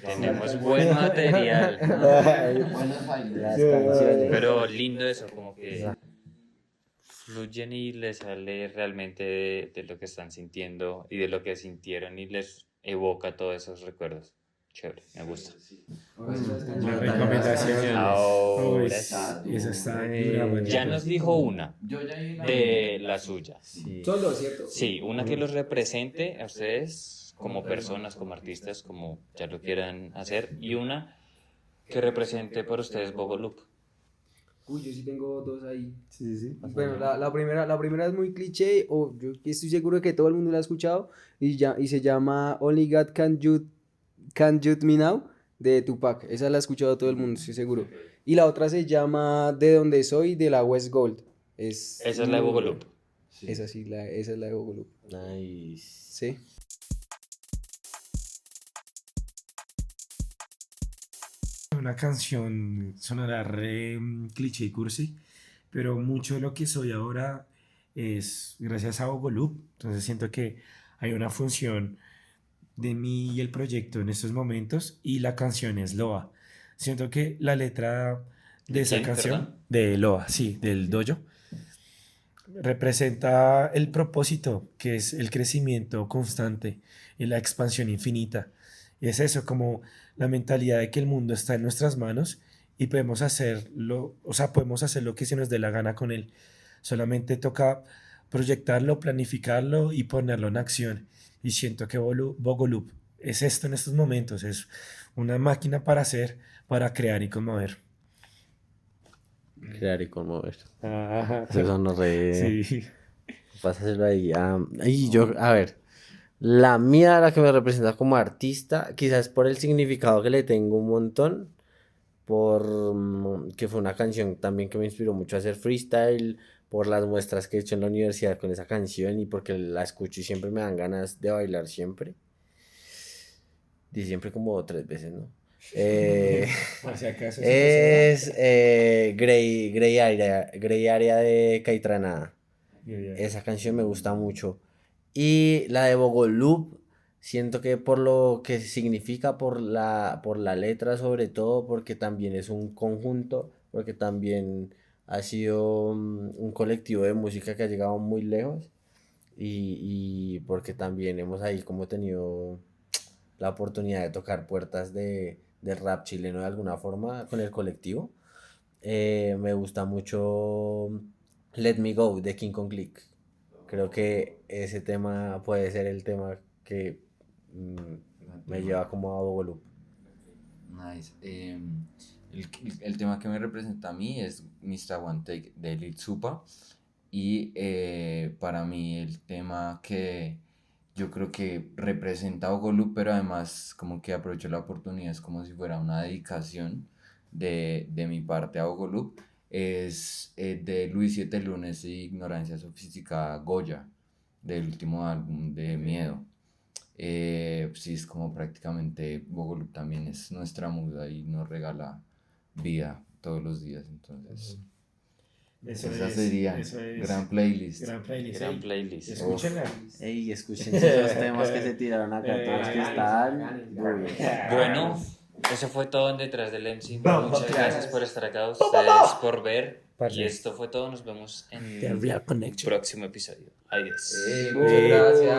Tenemos buen material. Las canciones. Pero lindo eso, como que fluyen y les sale realmente de lo que están sintiendo y de lo que sintieron y les evoca todos esos recuerdos. Chévere, me gusta. La recomendación. Ahora Uy, sí. esa está dura, manito. Ya nos dijo una Yo ya vi una de la suya. Son dos, ¿cierto? Sí, una que los represente a ustedes como personas, como artistas, como ya lo quieran hacer, y una que represente para ustedes Bogolup. Uy, yo sí tengo dos ahí. Sí, sí. Bueno, la primera es muy cliché, o yo estoy seguro de que todo el mundo la ha escuchado, y se llama Only God Can Judge Me Now, de Tupac. Esa la ha escuchado todo el mundo, estoy seguro. Y la otra se llama De Donde Soy, de la West Gold. Esa es la de Bogolup. Esa sí, esa es la de Bogolú. Nice. Sí. Una canción sonará re cliché y cursi, pero mucho de lo que soy ahora es gracias a Bogolup. Entonces siento que hay una función de mí y el proyecto en estos momentos y la canción es Loa. Siento que la letra de esa ¿Quién, canción, perdón? de Loa, sí, del Dojo, representa el propósito, que es el crecimiento constante y la expansión infinita. Y es eso, como la mentalidad de que el mundo está en nuestras manos y podemos hacerlo, o sea, podemos hacer lo que se nos dé la gana con él. Solamente toca proyectarlo, planificarlo y ponerlo en acción. Y siento que Bogoloop es esto en estos momentos, es una máquina para hacer, para crear y conmover. Crear y conmover. Ajá. Eso nos re... Sí. Pásaselo ahí. Y yo, a ver, la mía, la que me representa como artista, quizás por el significado que le tengo un montón, que fue una canción también que me inspiró mucho a hacer freestyle, por las muestras que he hecho en la universidad con esa canción y porque la escucho y siempre me dan ganas de bailar siempre. Y siempre como 3 veces, ¿no? Por si acaso, Es Grey Area de Caitranada. Esa canción me gusta mucho. Y la de Bogoloop, siento que por lo que significa, por la letra sobre todo, porque también es un conjunto, porque también ha sido un colectivo de música que ha llegado muy lejos y porque también hemos ahí como tenido la oportunidad de tocar puertas del rap chileno de alguna forma con el colectivo. Me gusta mucho Let Me Go de King Kong Click. Creo que ese tema puede ser el tema que me lleva como a Bogolú. Nice. El tema que me representa a mí es Mr. One Take de Lil Supa. Y para mí el tema que yo creo que representa a Bogolú, pero además como que aprovecho la oportunidad, es como si fuera una dedicación de mi parte a Bogolú, es de Luis Siete Lunes y Ignorancia Sofisticada Goya, del último álbum de Miedo. Sí, es como prácticamente Bogolú también es nuestra muda y nos regala vida todos los días, entonces esa sería gran playlist. Gran playlist. Gran playlist. Escúchenla. Ey, escuchen esos temas que se tiraron acá, todos que están. Bueno, eso fue todo en Detrás del MC. Vamos, Muchas claro. gracias por estar acá, ustedes por ver. Parce. Y esto fue todo. Nos vemos en The Real el Connection. próximo episodio. Adiós. Muchas gracias.